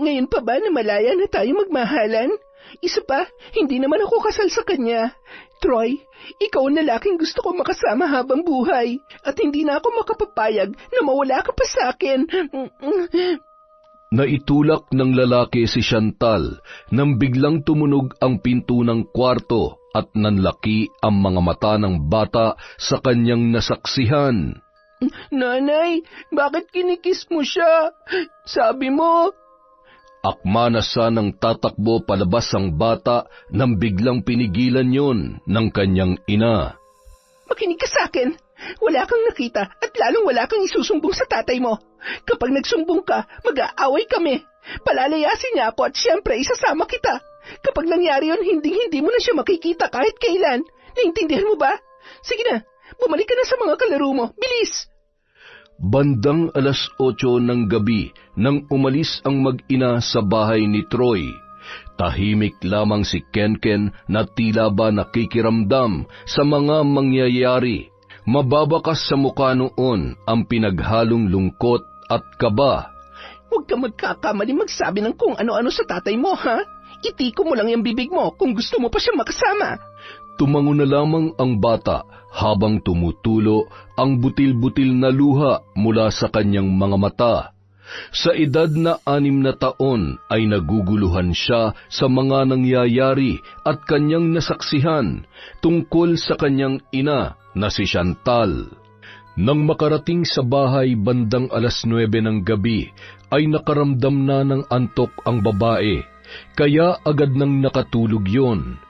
Ngayon pa ba na malaya na tayo magmahalan? Isa pa, hindi naman ako kasal sa kanya. Troy, ikaw ang lalaking gusto ko makasama habang buhay. At hindi na ako makapapayag na mawala ka pa sa akin. Naitulak ng lalaki si Chantal nang biglang tumunog ang pinto ng kwarto at nanlaki ang mga mata ng bata sa kanyang nasaksihan. Nanay, bakit kinikis mo siya? Sabi mo... Akma na sanang tatakbo palabas ang bata nang biglang pinigilan yon ng kanyang ina. Makinig ka sa akin. Wala kang nakita at lalong wala kang isusumbong sa tatay mo. Kapag nagsumbong ka, mag-aaway kami. Palalayasin niya ako at siyempre isasama kita. Kapag nangyari yun, hindi mo na siya makikita kahit kailan. Naintindihan mo ba? Sige na, bumalik ka na sa mga kalaro mo. Bilis! Bandang 8:00 ng gabi nang umalis ang mag-ina sa bahay ni Troy. Tahimik lamang si Kenken na tila ba nakikiramdam sa mga mangyayari. Mababakas sa mukha noon ang pinaghalong lungkot at kaba. Huwag ka magkakamali magsabi ng kung ano-ano sa tatay mo, ha? Itiko mo lang yung bibig mo kung gusto mo pa siya makasama. Tumango na lamang ang bata habang tumutulo ang butil-butil na luha mula sa kanyang mga mata. Sa edad na 6 na taon ay naguguluhan siya sa mga nangyayari at kanyang nasaksihan tungkol sa kanyang ina na si Chantal. Nang makarating sa bahay bandang 9:00 ng gabi ay nakaramdam na ng antok ang babae, kaya agad nang nakatulog yon.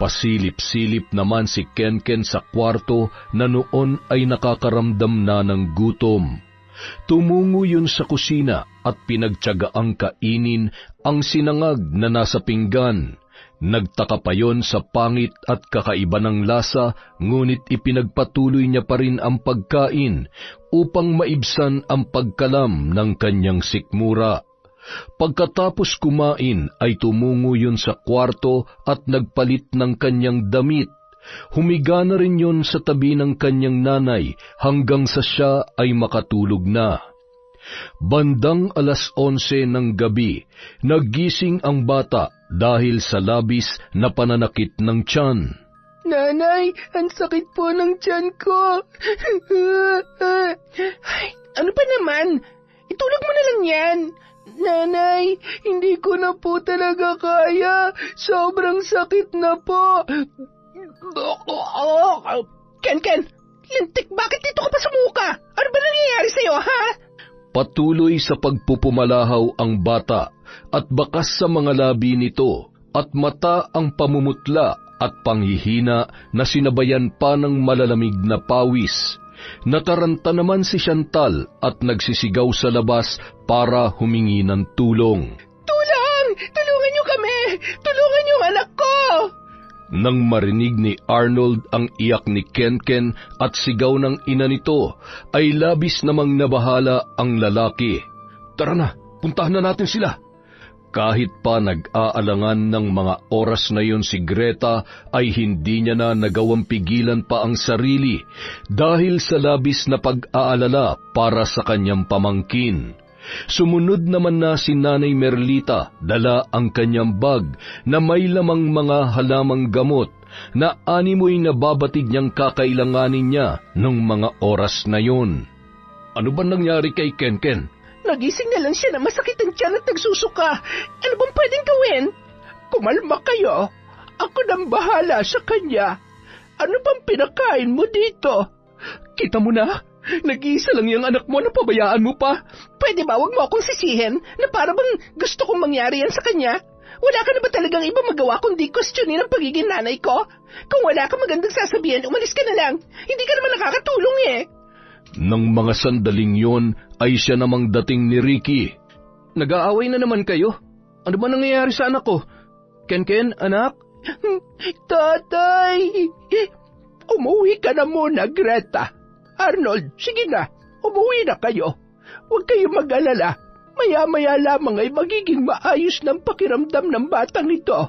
Pasilip-silip naman si Kenken sa kwarto na noon ay nakakaramdam na ng gutom. Tumungo yun sa kusina at pinagtiyagaang kainin ang sinangag na nasa pinggan. Nagtaka pa yon sa pangit at kakaiba ng lasa, ngunit ipinagpatuloy niya pa rin ang pagkain upang maibsan ang pagkalam ng kanyang sikmura. Pagkatapos kumain ay tumungo yun sa kwarto at nagpalit ng kanyang damit. Humiga na rin yun sa tabi ng kanyang nanay hanggang sa siya ay makatulog na. Bandang 11:00 ng gabi, nagising ang bata dahil sa labis na pananakit ng tiyan. Nanay, ang sakit po ng tiyan ko. Ay, ano pa naman? Itulog mo na lang yan. Nanay, hindi ko na po talaga kaya. Sobrang sakit na po. Ken, lintik, bakit dito ka pa sumuka? Ano ba nangyayari sa'yo, ha? Patuloy sa pagpupumalahaw ang bata at bakas sa mga labi nito at mata ang pamumutla at panghihina na sinabayan pa ng malalamig na pawis. Nataranta naman si Chantal at nagsisigaw sa labas para humingi ng tulong. Tulong! Tulungan niyo kami! Tulungan niyo anak ko! Nang marinig ni Arnold ang iyak ni Kenken at sigaw ng ina nito, ay labis namang nabahala ang lalaki. Tara na, puntahan na natin sila. Kahit pa nag-aalangan ng mga oras na yon si Greta, ay hindi niya na nagawang pigilan pa ang sarili dahil sa labis na pag-aalala para sa kanyang pamangkin. Sumunod naman na si Nanay Merlita, dala ang kanyang bag na may lamang mga halamang gamot na animoy nababatid niyang kakailanganin niya ng mga oras na yon. Ano ba nangyari kay Kenken? Nagising na lang siya na masakit ang tiyan at nagsusuka. Ano bang pwedeng gawin? kumalma kayo. Ako nang bahala sa kanya. Ano bang pinakain mo dito? Kita mo na, nag-iisa lang yung anak mo na pabayaan mo pa. Pwede ba wag mo akong sisihin na para bang gusto kong mangyari yan sa kanya? Wala ka na ba talagang iba magawa kundi questionin ang pagiging nanay ko? Kung wala ka magandang sasabihin, umalis ka na lang. Hindi ka naman nakakatulong eh. Nang mga sandaling yon ay siya namang dating ni Ricky. Nag-aaway na naman kayo. Ano ba nangyayari sa anak ko? Ken, anak? Tatay! Umuwi ka na muna, Greta. Arnold, sige na. Umuwi na kayo. Huwag kayong mag-alala. Maya-maya lamang ay magiging maayos ng pakiramdam ng batang ito.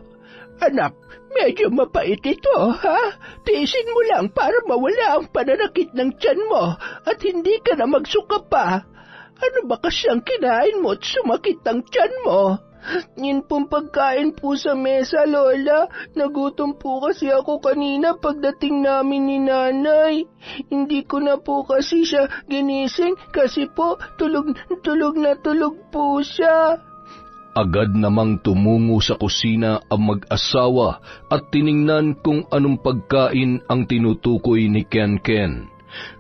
Anak, medyo mapait ito, ha? Tiisin mo lang para mawala ang pananakit ng tiyan mo at hindi ka na magsuka pa. Ano ba kasi ang kinain mo at sumakit ang tiyan mo? Yun pong pagkain po sa mesa, Lola. Nagutom po kasi ako kanina pagdating namin ni Nanay. Hindi ko na po kasi siya ginising kasi po tulog po siya. Agad namang tumungo sa kusina ang mag-asawa at tiningnan kung anong pagkain ang tinutukoy ni Ken.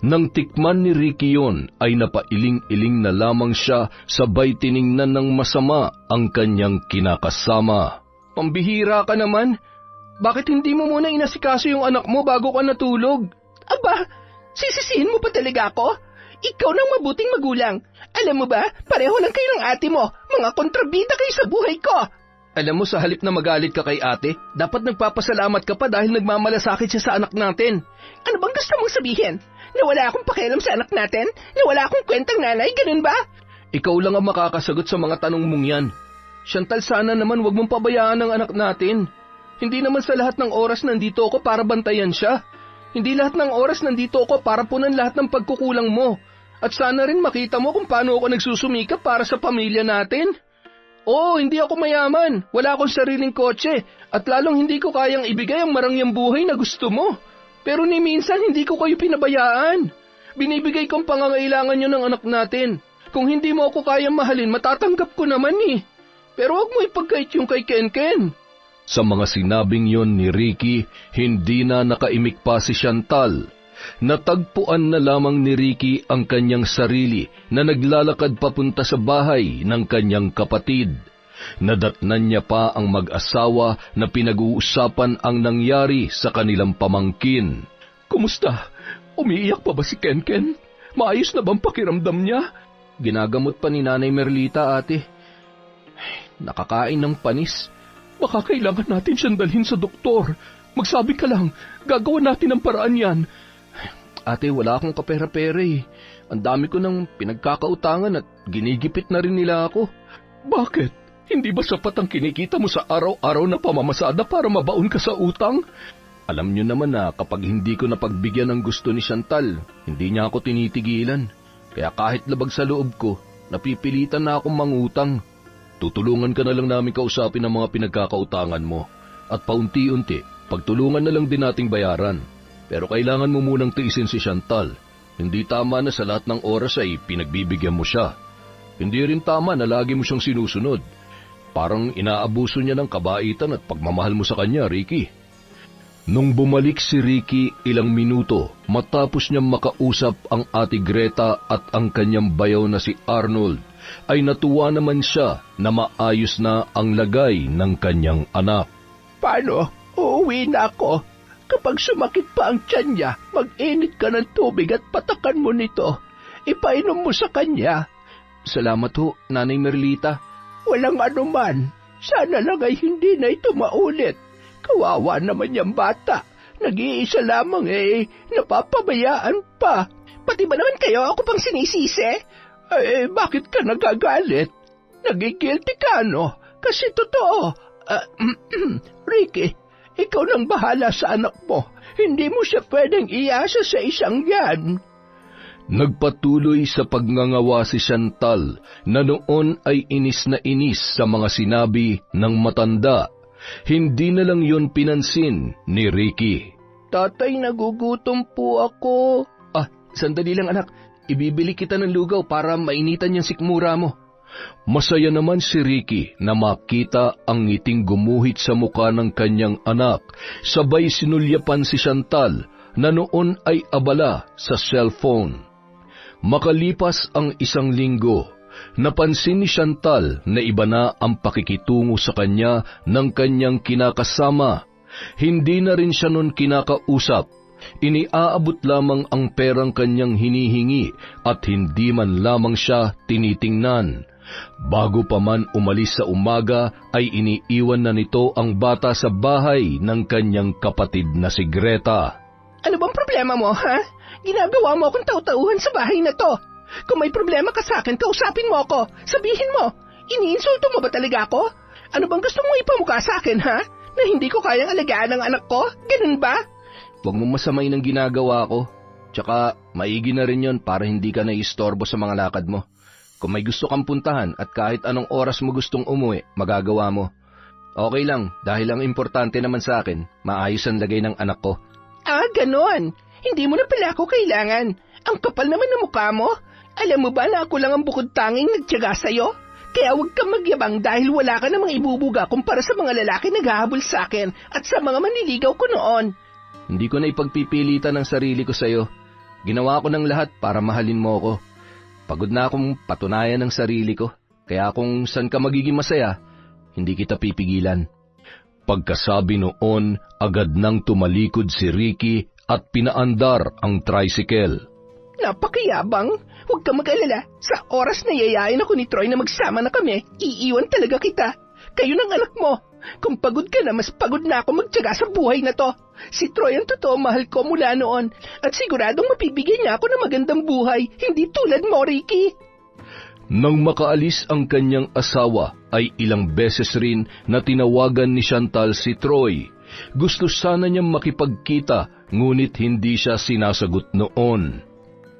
Nang tikman ni Ricky yon ay napailing-iling na lamang siya sabay tiningnan ng masama ang kanyang kinakasama. Pambihira ka naman. Bakit hindi mo muna inasikaso yung anak mo bago ka natulog? Aba, sisisihin mo pa talaga ako? Ikaw nang mabuting magulang. Alam mo ba, pareho lang kayo ng ate mo. Mga kontrabida kayo sa buhay ko. Alam mo, sa halip na magalit ka kay ate, dapat nagpapasalamat ka pa dahil nagmamalasakit siya sa anak natin. Ano bang gusto mong sabihin? Na wala akong pakialam sa anak natin? Na wala akong kwentang nanay? Ganun ba? Ikaw lang ang makakasagot sa mga tanong mong yan. Chantal, sana naman wag mong pabayaan ang anak natin. Hindi naman sa lahat ng oras nandito ako para bantayan siya. Hindi lahat ng oras nandito ako para punan lahat ng pagkukulang mo. At sana rin makita mo kung paano ako nagsusumikap para sa pamilya natin. Oo, hindi ako mayaman. Wala akong sariling kotse. At lalong hindi ko kayang ibigay ang marangyang buhay na gusto mo. Pero ni minsan hindi ko kayo pinabayaan. Binibigay kong pangangailangan nyo ng anak natin. Kung hindi mo ako kayang mahalin, matatanggap ko naman eh. Pero huwag mo ipagkait yung kay Ken. Sa mga sinabing yon ni Ricky, hindi na nakaimik pa si Chantal. Natagpuan na lamang ni Ricky ang kanyang sarili na naglalakad papunta sa bahay ng kanyang kapatid. Nadatnan niya pa ang mag-asawa na pinag-uusapan ang nangyari sa kanilang pamangkin. Kumusta? Umiiyak pa ba si Ken? Maayos na bang pakiramdam niya? Ginagamot pa ni Nanay Merlita, ate. Nakakain ng panis. Baka kailangan natin siyang dalhin sa doktor. Magsabi ka lang, gagawa natin ang paraan yan. Ate, wala akong kapera-pera eh. Ang dami ko ng pinagkakautangan at ginigipit na rin nila ako. Bakit? Hindi ba sapat ang kinikita mo sa araw-araw na pamamasada para mabaon ka sa utang? Alam niyo naman na kapag hindi ko napagbigyan ng gusto ni Chantal, hindi niya ako tinitigilan. Kaya kahit labag sa loob ko, napipilitan na akong mangutang. Tutulungan ka na lang namin kausapin ang mga pinagkakautangan mo. At paunti-unti, pagtulungan na lang din nating bayaran. Pero kailangan mo munang tiisin si Chantal. Hindi tama na sa lahat ng oras ay pinagbibigyan mo siya. Hindi rin tama na lagi mo siyang sinusunod. Parang inaabuso niya ng kabaitan at pagmamahal mo sa kanya, Ricky. Nung bumalik si Ricky ilang minuto matapos niyang makausap ang ate Greta at ang kanyang bayaw na si Arnold, ay natuwa naman siya na maayos na ang lagay ng kanyang anak. Paano? Uuwi na ako. Kapag sumakit pa ang tiyan niya, mag-init ka ng tubig at patakan mo nito. Ipainom mo sa kanya. Salamat ho, Nanay Merlita. Walang anuman. Sana lang ay hindi na ito maulit. Kawawa naman yung bata. Nag-iisa lamang napapabayaan pa. Pati ba naman kayo ako pang sinisisi? Bakit ka nagagalit? Nagigilty ka, no? Kasi totoo. Ricky, ikaw nang bahala sa anak mo. Hindi mo siya pwedeng iasa sa isang yan. Nagpatuloy sa pagngangawa si Chantal na noon ay inis na inis sa mga sinabi ng matanda. Hindi na lang yon pinansin ni Ricky. Tatay, nagugutom po ako. Sandali lang anak. Ibibili kita ng lugaw para mainitan yung sikmura mo. Masaya naman si Ricky na makita ang ngiting gumuhit sa muka ng kanyang anak, sabay sinulyapan si Chantal na noon ay abala sa cellphone. Makalipas ang 1 linggo, napansin ni Chantal na iba na ang pakikitungo sa kanya ng kanyang kinakasama. Hindi na rin siya nun kinakausap. Iniaabot lamang ang perang kanyang hinihingi at hindi man lamang siya tinitingnan. Bago pa man umalis sa umaga ay iniiwan na nito ang bata sa bahay ng kanyang kapatid na si Greta. Ano bang problema mo, ha? Ginagawa mo akong tautauhan sa bahay na to. Kung may problema ka sa akin, kausapin mo ako. Sabihin mo, iniinsulto mo ba talaga ako? Ano bang gusto mong ipamukha sa akin, ha? Na hindi ko kayang alagaan ang anak ko? Ganun ba? Huwag mo masamay ng ginagawa ko. Tsaka, maigi na rin yon para hindi ka naiistorbo sa mga lakad mo. Kung may gusto kang puntahan at kahit anong oras mo gustong umuwi, magagawa mo. Okay lang, dahil ang importante naman sa akin, maayos ang lagay ng anak ko. Ah, ganon. Hindi mo na pala ako kailangan. Ang kapal naman ng mukha mo. Alam mo ba na ako lang ang bukod tanging nagtiyaga sa'yo? Kaya huwag kang magyabang dahil wala ka namang ibubuga kumpara sa mga lalaki naghahabol sa akin at sa mga manliligaw ko noon. Hindi ko na ipagpipilitan ang sarili ko sa'yo. Ginawa ko ng lahat para mahalin mo ako. Pagod na akong patunayan ng sarili ko. Kaya kung saan ka magiging masaya, hindi kita pipigilan. Pagkasabi noon, agad nang tumalikod si Ricky at pinaandar ang tricycle. Napakayabang. Huwag kang mag-alala. Sa oras na yayain ako ni Troy na magsama na kami, iiwan talaga kita. Kayo ng anak mo. Kung pagod ka na, mas pagod na ako magtiyaga sa buhay na to. Si Troy ang totoo mahal ko mula noon at siguradong mapibigyan niya ako ng magandang buhay, hindi tulad mo, Ricky. Nang makaalis ang kanyang asawa, ay ilang beses rin na tinawagan ni Chantal si Troy. Gusto sana niyang makipagkita, ngunit hindi siya sinasagot noon.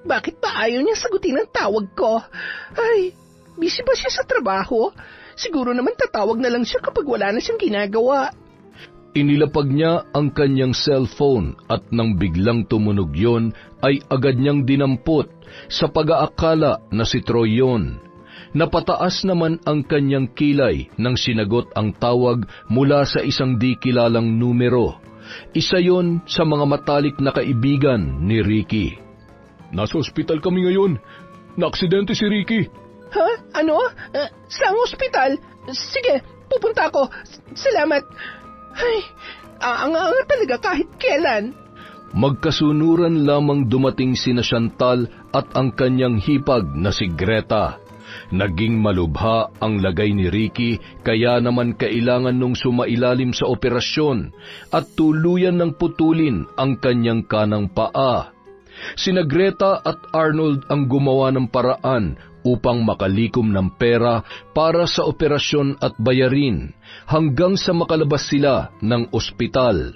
Bakit ba ayaw niya sagutin ang tawag ko? Ay, busy ba siya sa trabaho? Siguro naman tatawag na lang siya kapag wala na siyang ginagawa. Inilapag niya ang kanyang cellphone at nang biglang tumunog yon ay agad niyang dinampot sa pag-aakala na si Troy yon. Napataas naman ang kanyang kilay nang sinagot ang tawag mula sa isang di kilalang numero. Isa yon sa mga matalik na kaibigan ni Ricky. Nasa ospital kami ngayon. Naaksidente si Ricky. Ha? Ano? Saan ospital? Sige, pupunta ako. Salamat. Ay, aanga talaga kahit kailan. Magkasunuran lamang dumating sina Chantal at ang kanyang hipag na si Greta. Naging malubha ang lagay ni Ricky kaya naman kailangan nung sumailalim sa operasyon at tuluyan ng putulin ang kanyang kanang paa. Sina Greta at Arnold ang gumawa ng paraan upang makalikom ng pera para sa operasyon at bayarin hanggang sa makalabas sila ng ospital.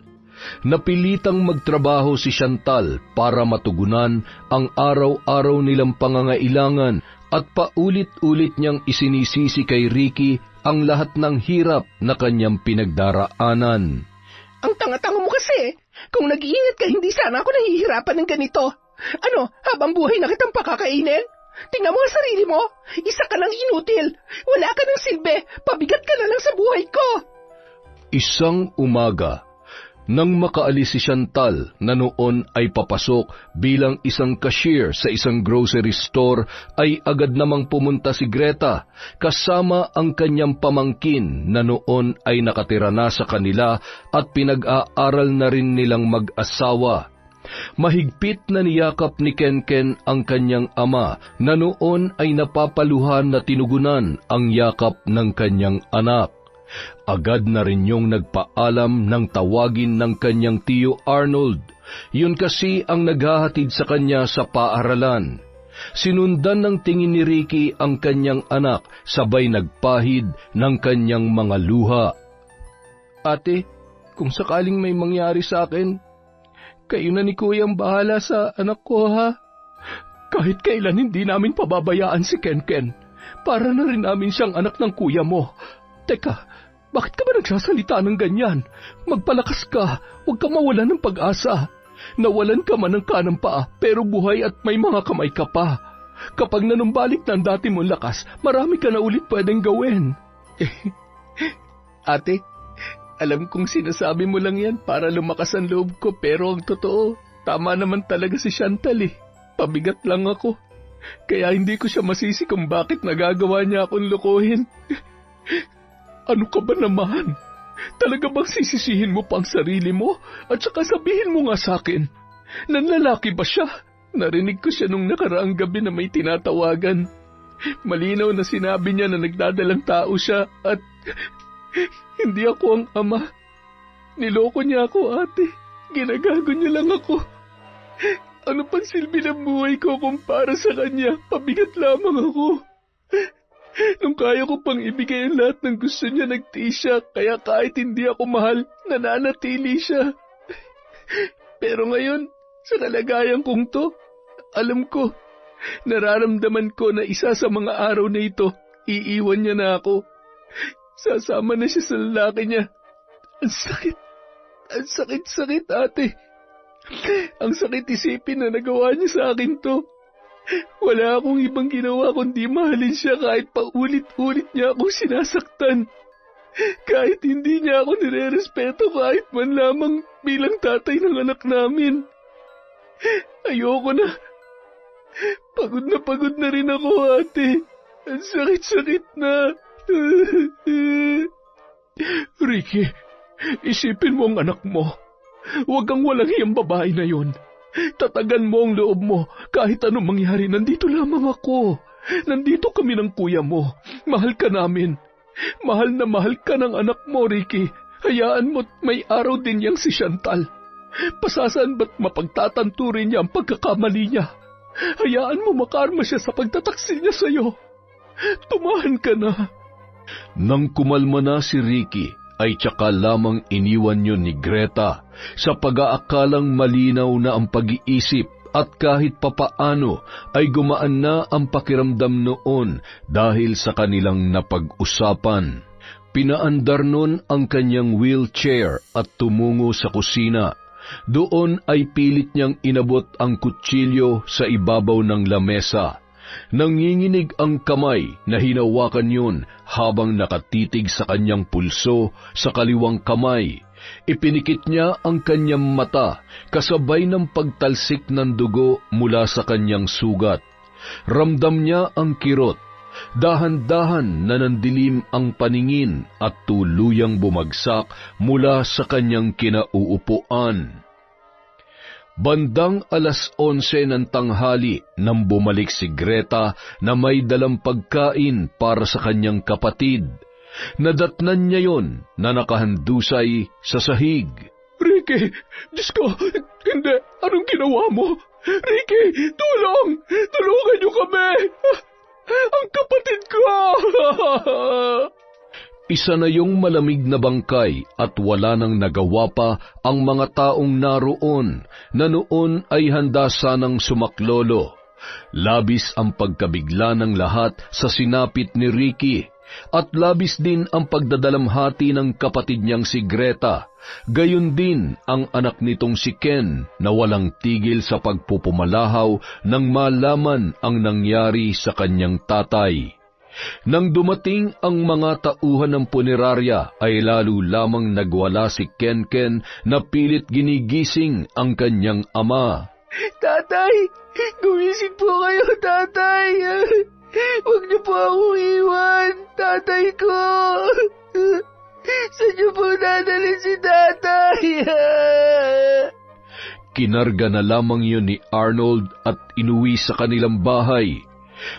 Napilitang magtrabaho si Chantal para matugunan ang araw-araw nilang pangangailangan at paulit-ulit niyang isinisisi kay Ricky ang lahat ng hirap na kanyang pinagdaraanan. Ang tanga-tanga mo kasi. Kung nag-iingat ka, hindi sana ako nahihirapan ng ganito. Ano, habang buhay na kitang pakakainin? Tingnan mo ang sarili mo. Isa ka lang inutil. Wala ka ng silbi. Pabigat ka na lang sa buhay ko. Isang umaga, nang makaalis si Chantal na noon ay papasok bilang isang cashier sa isang grocery store, ay agad namang pumunta si Greta kasama ang kanyang pamangkin na noon ay nakatira na sa kanila at pinag-aaral na rin nilang mag-asawa. Mahigpit na niyakap ni Kenken ang kanyang ama na noon ay napapaluhan na tinugunan ang yakap ng kanyang anak. Agad na rin yung nagpaalam ng tawagin ng kanyang tiyo Arnold. Yun kasi ang naghahatid sa kanya sa paaralan. Sinundan ng tingin ni Ricky ang kanyang anak, sabay nagpahid ng kanyang mga luha. Ate, kung sakaling may mangyari sa akin, kayo na ni Kuya ang bahala sa anak ko, ha? Kahit kailan hindi namin pababayaan si Kenken. Para na rin namin siyang anak ng kuya mo. Teka, bakit ka ba nagsasalita ng ganyan? Magpalakas ka, huwag ka mawalan ng pag-asa. Nawalan ka man ng kanang paa, pero buhay at may mga kamay ka pa. Kapag nanumbalik na ang dati mong lakas, marami ka na ulit pwedeng gawin. Ate, alam kong sinasabi mo lang yan para lumakas ang loob ko, pero ang totoo, tama naman talaga si Chantal eh. Pabigat lang ako. Kaya hindi ko siya masisi kung bakit nagagawa niya akong lokohin. Ano ka ba naman? Talaga bang sisisihin mo pang sarili mo? At saka sabihin mo nga sa akin, nanlalaki ba siya? Narinig ko siya nung nakaraang gabi na may tinatawagan. Malinaw na sinabi niya na nagdadalang tao siya at hindi ako ang ama. Niloko niya ako, ate. Ginagago niya lang ako. Ano pang silbi ng buhay ko kung para sa kanya? Pabigat lamang ako. Nung kaya ko pang ibigay ang lahat ng gusto niya, nagtiis siya, kaya kahit hindi ako mahal, nananatili siya. Pero ngayon, sa kalagayan kong to, alam ko, nararamdaman ko na isa sa mga araw na ito, iiwan niya na ako. Sasama na siya sa lalaki niya. Ang sakit, ate. Ang sakit isipin na nagawa niya sa akin to. Wala akong ibang ginawa kundi mahalin siya kahit paulit-ulit niya akong sinasaktan. Kahit hindi niya ako nire-respeto kahit man lamang bilang tatay ng anak namin. Ayoko na. Pagod na rin ako, ate. Ang sakit-sakit na. Ricky, isipin mo ang anak mo. Huwag kang walang hiyang babae na yon. Tatagan mo ang loob mo. Kahit anong mangyari, nandito lamang ako. Nandito kami ng kuya mo. Mahal ka namin. Mahal na mahal ka ng anak mo, Ricky. Hayaan mo't may araw din yang si Chantal. Pasasan ba't mapagtatanturin niya ang pagkakamali niya? Hayaan mo makarma siya sa pagtataksil niya sa'yo. Tumahan ka na. Nang kumalma na si Ricky, ay tsaka lamang iniwan yun ni Greta sa pag-aakalang malinaw na ang pag-iisip at kahit papaano ay gumaan na ang pakiramdam noon dahil sa kanilang napag-usapan. Pinaandar nun ang kanyang wheelchair at tumungo sa kusina. Doon ay pilit niyang inabot ang kutsilyo sa ibabaw ng lamesa. Nanginginig ang kamay na hinawakan yun habang nakatitig sa kanyang pulso sa kaliwang kamay. Ipinikit niya ang kanyang mata kasabay ng pagtalsik ng dugo mula sa kanyang sugat. Ramdam niya ang kirot. Dahan-dahan na nandilim ang paningin at tuluyang bumagsak mula sa kanyang kinauupuan. Bandang 11:00 ng tanghali nang bumalik si Greta na may dalang pagkain para sa kanyang kapatid. Nadatnan niya yon na nakahandusay sa sahig. Ricky, Diyos ko, hindi. Anong ginawa mo? Ricky, tulong! Tulungan niyo kami! Ang kapatid ko! Isa na yung malamig na bangkay at wala nang nagawa pa ang mga taong naroon na noon ay handa sanang sumaklolo. Labis ang pagkabigla ng lahat sa sinapit ni Ricky at labis din ang pagdadalamhati ng kapatid niyang si Greta. Gayon din ang anak nitong si Ken na walang tigil sa pagpupumalahaw nang malaman ang nangyari sa kanyang tatay. Nang dumating ang mga tauhan ng punerarya ay lalo lamang nagwala si Ken na pilit ginigising ang kanyang ama. Tatay, gumising po kayo, tatay. Huwag niyo po akong iwan, tatay ko. Saan niyo po dadalhin si tatay? Kinarga na lamang yun ni Arnold at inuwi sa kanilang bahay.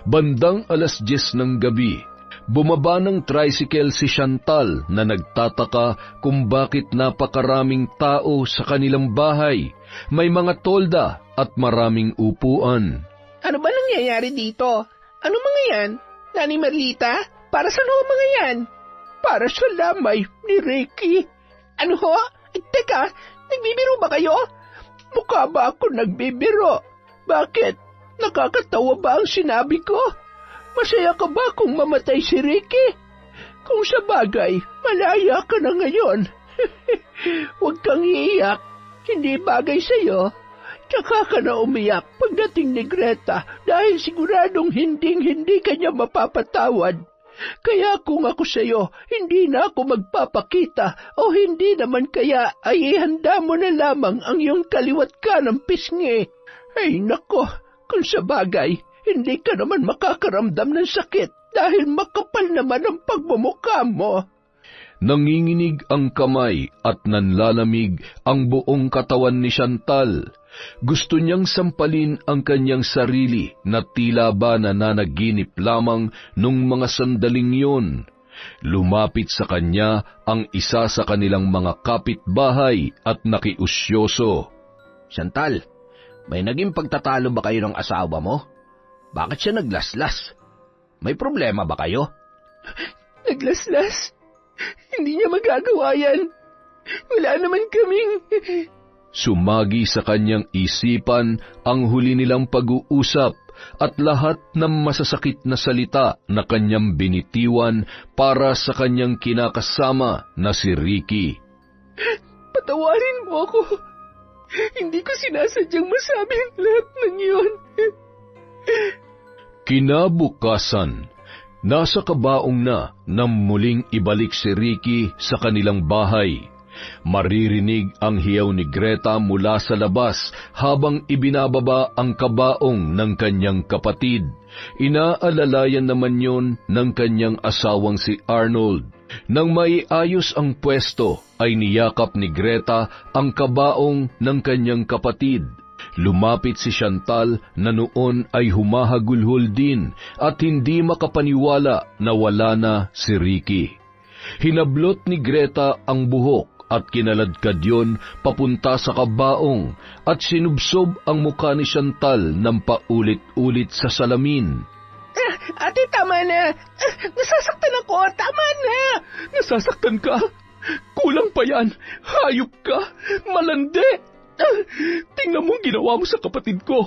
Bandang 10:00 ng gabi, bumaba ng tricycle si Chantal na nagtataka kung bakit napakaraming tao sa kanilang bahay. May mga tolda at maraming upuan. Ano ba nangyayari dito? Ano mga yan? Nani Merlita? Para sa mga yan? Para sa lamay ni Ricky. Ano ho? Teka, nagbibiro ba kayo? Mukha ba ako nagbibiro? Bakit? Nakakatawa ba ang sinabi ko? Masaya ka ba kung mamatay si Ricky? Kung sa bagay, malaya ka na ngayon. Huwag kang iiyak. Hindi bagay sa'yo. Tsaka ka na umiyak pagdating ni Greta dahil siguradong hindi kanya mapapatawad. Kaya kung ako sa'yo, hindi na ako magpapakita o hindi naman kaya ay ihanda mo na lamang ang iyong kaliwat ka ng pisngi. Ay nako, kung sa bagay, hindi ka naman makakaramdam ng sakit dahil makapal naman ang pagmumukha mo. Nanginginig ang kamay at nanlalamig ang buong katawan ni Chantal. Gusto niyang sampalin ang kanyang sarili na tila ba nananaginip lamang nung mga sandaling yun. Lumapit sa kanya ang isa sa kanilang mga kapitbahay at nakiusyoso. Chantal, may naging pagtatalo ba kayo ng asawa mo? Bakit siya naglaslas? May problema ba kayo? Naglaslas? Hindi niya magagawa yan. Wala naman kaming... Sumagi sa kanyang isipan ang huli nilang pag-uusap at lahat ng masasakit na salita na kanyang binitiwan para sa kanyang kinakasama na si Ricky. Patawarin mo ako. Hindi ko sinasadyang masabi ang lahat ng iyon. Kinabukasan, nasa kabaong na nang muling ibalik si Ricky sa kanilang bahay. Maririnig ang hiyaw ni Greta mula sa labas habang ibinababa ang kabaong ng kanyang kapatid. Inaalalayan naman yon ng kanyang asawang si Arnold. Nang maiayos ang pwesto, ay niyakap ni Greta ang kabaong ng kanyang kapatid. Lumapit si Chantal na noon ay humahagulhol din at hindi makapaniwala na wala na si Ricky. Hinablot ni Greta ang buhok at kinaladkad yon papunta sa kabaong at sinubsob ang mukha ni Chantal ng paulit-ulit sa salamin. Ate, tama na. Nasasaktan ako. Tama na. Nasasaktan ka? Kulang pa yan. Hayop ka. Malandi. Tingnan mo ang ginawa mo sa kapatid ko.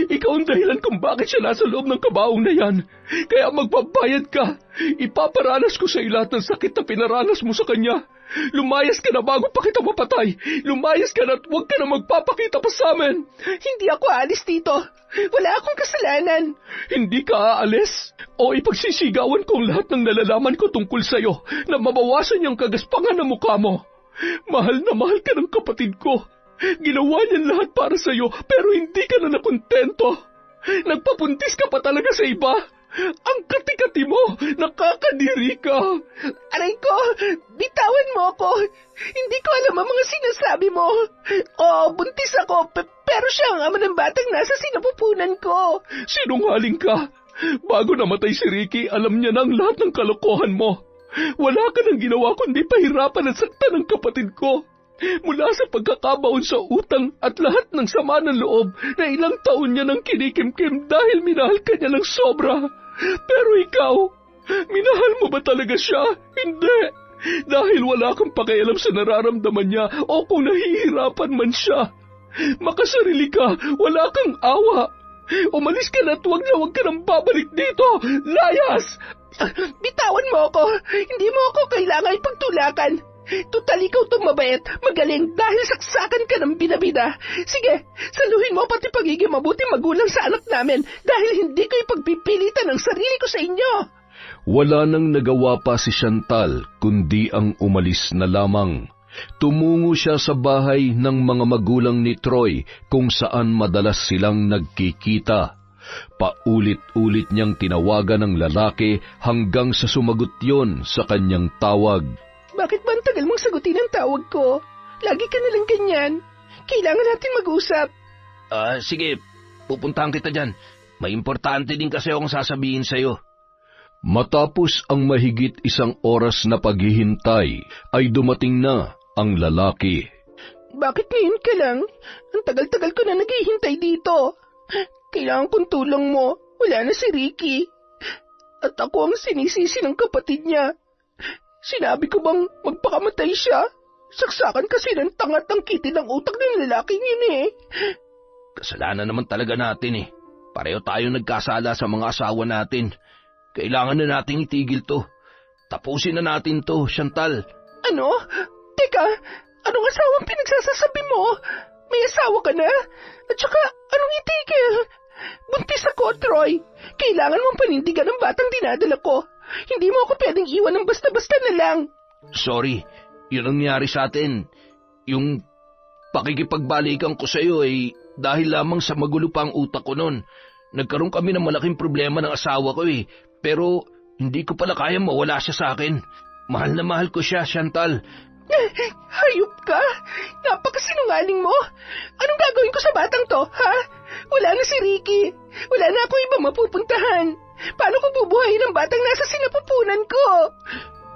Ikaw ang dahilan kung bakit siya nasa loob ng kabaong na yan. Kaya magbabayad ka. Ipaparanas ko sa iyo lahat ng sakit na pinaranas mo sa kanya. Lumayas ka na bago pa kita mapatay. Lumayas ka na at huwag ka na magpapakita pa sa amin. Hindi ako aalis dito. Wala akong kasalanan. Hindi ka aalis? O ipagsisigawan ko ang lahat ng nalalaman ko tungkol sa iyo na mabawasan niyang kagaspangan ng mukha mo. Mahal na mahal ka ng kapatid ko. Ginawa niyan lahat para sa iyo pero hindi ka na nakontento. Nagpapuntis ka pa talaga sa iba. Ang kati-kati mo, nakakadiri ka. Aray ko, bitawan mo ako. Hindi ko alam ang mga sinasabi mo. Oo, buntis ako, pero siya ang ama ng batang nasa sinapupunan ko. Sinungaling ka. Bago namatay si Ricky, alam niya na ang lahat ng kalokohan mo. Wala ka nang ginawa kundi pahirapan at saktan ng kapatid ko. Mula sa pagkakabaon sa utang at lahat ng sama ng loob na ilang taon niya nang kinikimkim dahil minahal ka niya ng sobra. Pero ikaw, minahal mo ba talaga siya? Hindi. Dahil wala kang pakialam sa nararamdaman niya o kung nahihirapan man siya. Makasarili ka, wala kang awa. Umalis ka na at huwag ka nang babalik dito. Layas! Bitawan mo ako. Hindi mo ako kailangan ipagtulakan. Tutal ikaw itong mabait, magaling dahil saksakan ka ng bida-bida. Sige, saluhin mo pati pagiging mabuting magulang sa anak namin dahil hindi ko ipagpipilitan ang sarili ko sa inyo. Wala nang nagawa pa si Chantal kundi ang umalis na lamang. Tumungo siya sa bahay ng mga magulang ni Troy kung saan madalas silang nagkikita. Paulit-ulit niyang tinawagan ang lalaki hanggang sa sumagot yon sa kanyang tawag. Bakit ba ang tagal mong sagutin ang tawag ko? Lagi ka nalang ganyan. Kailangan natin mag-usap. Sige, pupuntahan kita dyan. May importante din kasi akong sasabihin sa'yo. Matapos ang mahigit 1 oras na paghihintay, ay dumating na ang lalaki. Bakit ngayon ka lang? Ang tagal-tagal ko na naghihintay dito. Kailangan kong tulong mo. Wala na si Ricky. At ako ang sinisisi ng kapatid niya. Sinabi ko bang magpakamatay siya? Saksakan kasi ng tanga-tangkitin ng utak ng lalaking yun eh. Kasalanan naman talaga natin eh. Pareho tayo nagkasala sa mga asawa natin. Kailangan na nating itigil to. Tapusin na natin to, Chantal. Ano? Teka, anong asawang pinagsasasabi mo? May asawa ka na? At saka, anong itigil? Buntis ako, Troy. Kailangan mong panindigan ng batang dinadala ko. Hindi mo ako pwedeng iwan ng basta-basta na lang. Sorry, yun ang nangyari sa atin. Yung pakikipagbalikan ko sa'yo ay dahil lamang sa magulo pa ang utak ko noon. Nagkaroon kami ng malaking problema ng asawa ko pero hindi ko pala kaya mawala siya sa akin. Mahal na mahal ko siya, Chantal. Hayop ka? Napakasinungaling mo. Anong gagawin ko sa batang to, ha? Wala na si Ricky. Wala na ako ibang mapupuntahan. Paano kung bubuhayin ang batang nasa sinapupunan ko?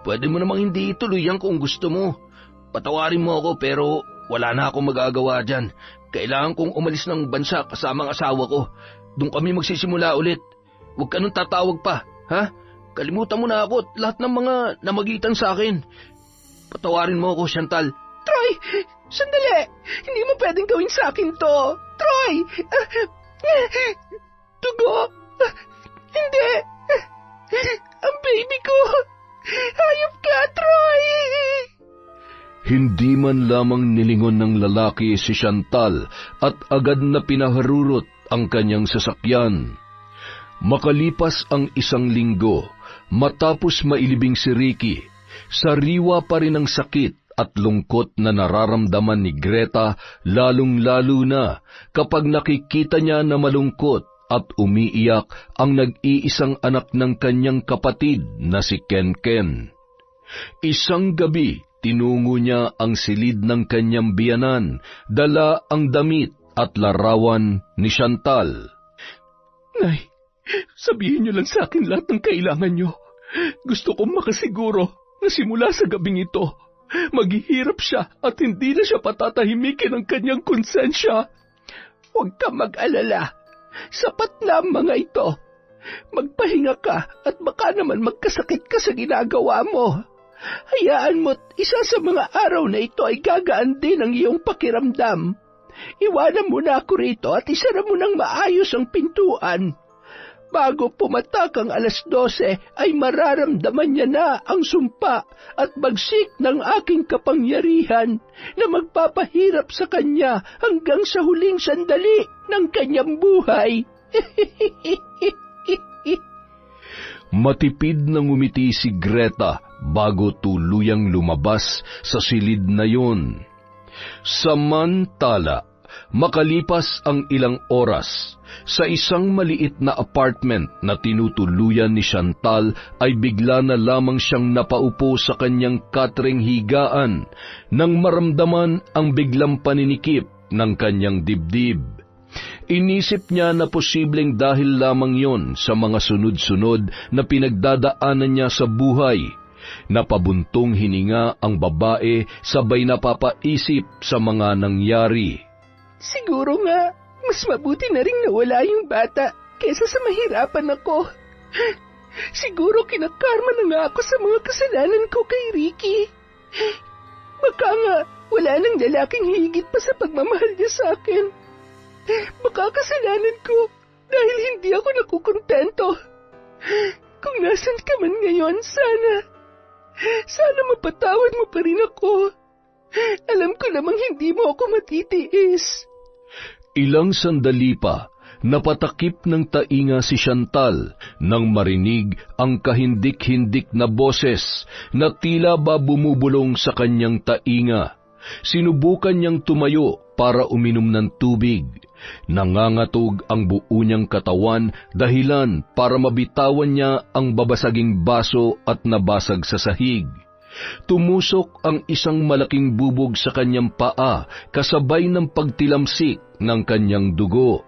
Pwede mo namang hindi ituloy yan kung gusto mo. Patawarin mo ako pero wala na akong magagawa dyan. Kailangan kong umalis ng bansa kasama ang asawa ko. Doon kami magsisimula ulit. Huwag ka nung tatawag pa, ha? Kalimutan mo na ako at lahat ng mga namagitan sa akin. Patawarin mo ako, Chantal. Troy, sandali. Hindi mo pwedeng gawin sa akin to. Troy! Tugo! Hindi! Ang baby ko! Hayop ka, Troy! Hindi man lamang nilingon ng lalaki si Chantal at agad na pinaharurot ang kanyang sasakyan. Makalipas ang 1 linggo, matapos mailibing si Ricky, sariwa pa rin ang sakit at lungkot na nararamdaman ni Greta, lalong-lalo na kapag nakikita niya na malungkot at umiiyak ang nag-iisang anak ng kanyang kapatid na si Ken. Isang gabi, tinungo niya ang silid ng kanyang biyanan, dala ang damit at larawan ni Chantal. Nay, sabihin niyo lang sa akin lahat ng kailangan niyo. Gusto kong makasiguro na simula sa gabing ito, maghihirap siya at hindi na siya patatahimikin ng kanyang konsensya. Huwag ka mag-alala. Sapat na ang mga ito. Magpahinga ka at baka naman magkasakit ka sa ginagawa mo. Hayaan mo't isa sa mga araw na ito ay gagaan din ang iyong pakiramdam. Iwanan mo na ako rito at isara mo ng maayos ang pintuan. Bago pumatak ang 12:00 ay mararamdaman niya na ang sumpa at bagsik ng aking kapangyarihan na magpapahirap sa kanya hanggang sa huling sandali ng kanyang buhay. Matipid na ngumiti si Greta bago tuluyang lumabas sa silid na yun. Samantala, makalipas ang ilang oras, sa isang maliit na apartment na tinutuluyan ni Chantal ay bigla na lamang siyang napaupo sa kanyang katring higaan nang maramdaman ang biglang paninikip ng kanyang dibdib. Inisip niya na posibleng dahil lamang yon sa mga sunod-sunod na pinagdadaanan niya sa buhay. Napabuntong hininga ang babae sabay napapaisip sa mga nangyari. Siguro nga, mas mabuti na ring nawala yung bata kesa sa mahirapan ako. Siguro kinakarma na nga ako sa mga kasalanan ko kay Ricky. Baka nga wala nang lalaking higit pa sa pagmamahal niya sa akin. Baka kasalanan ko dahil hindi ako nakukontento. Kung nasan ka man ngayon, sana mapatawad mo pa rin ako. Alam ko namang hindi mo ako matitiis. Ilang sandali pa, napatakip ng tainga si Chantal nang marinig ang kahindik-hindik na boses na tila ba bumubulong sa kanyang tainga. Sinubukan niyang tumayo para uminom ng tubig. Nangangatog ang buo niyang katawan dahilan para mabitawan niya ang babasaging baso at nabasag sa sahig. Tumusok ang isang malaking bubog sa kanyang paa kasabay ng pagtilamsik ng kanyang dugo.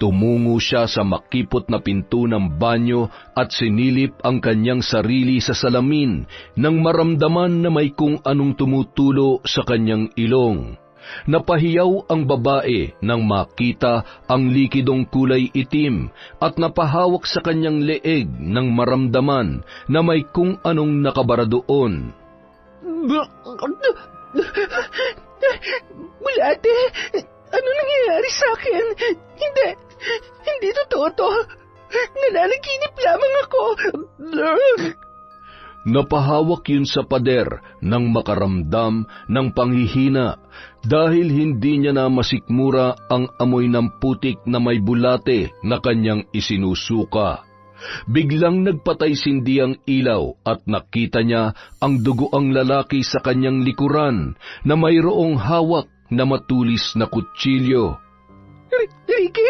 Tumungo siya sa makipot na pinto ng banyo at sinilip ang kanyang sarili sa salamin nang maramdaman na may kung anong tumutulo sa kanyang ilong. Napahiyaw ang babae nang makita ang likidong kulay itim at napahawak sa kanyang leeg nang maramdaman na may kung anong nakabara doon. Bulate, ano nangyayari sa akin? Hindi totoo to. Nananaginip lamang ako. Napahawak yun sa pader nang makaramdam ng panghihina. dahil hindi niya na masikmura ang amoy ng putik na may bulate na kanyang isinusuka. Biglang nagpatay-sindi ang ilaw at nakita niya ang dugoang lalaki sa kanyang likuran na mayroong hawak na matulis na kutsilyo. Ricky,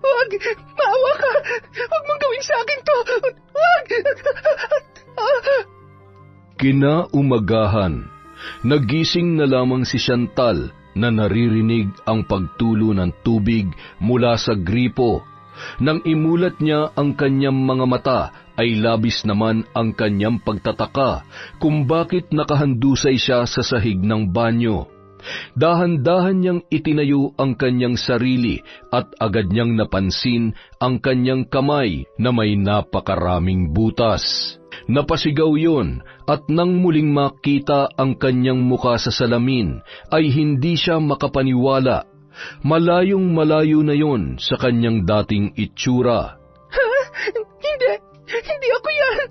wag! Maawa ka! Huwag mong gawin sa akin to! Wag! Kinaumagahan, nagising na lamang si Chantal na naririnig ang pagtulo ng tubig mula sa gripo. Nang imulat niya ang kanyang mga mata, ay labis naman ang kanyang pagtataka kung bakit nakahandusay siya sa sahig ng banyo. Dahan-dahan niyang itinayo ang kanyang sarili at agad niyang napansin ang kanyang kamay na may napakaraming butas. Napasigaw yun at nang muling makita ang kanyang muka sa salamin ay hindi siya makapaniwala. Malayong malayo na yon sa kanyang dating itsura. Ha? Hindi ako yan!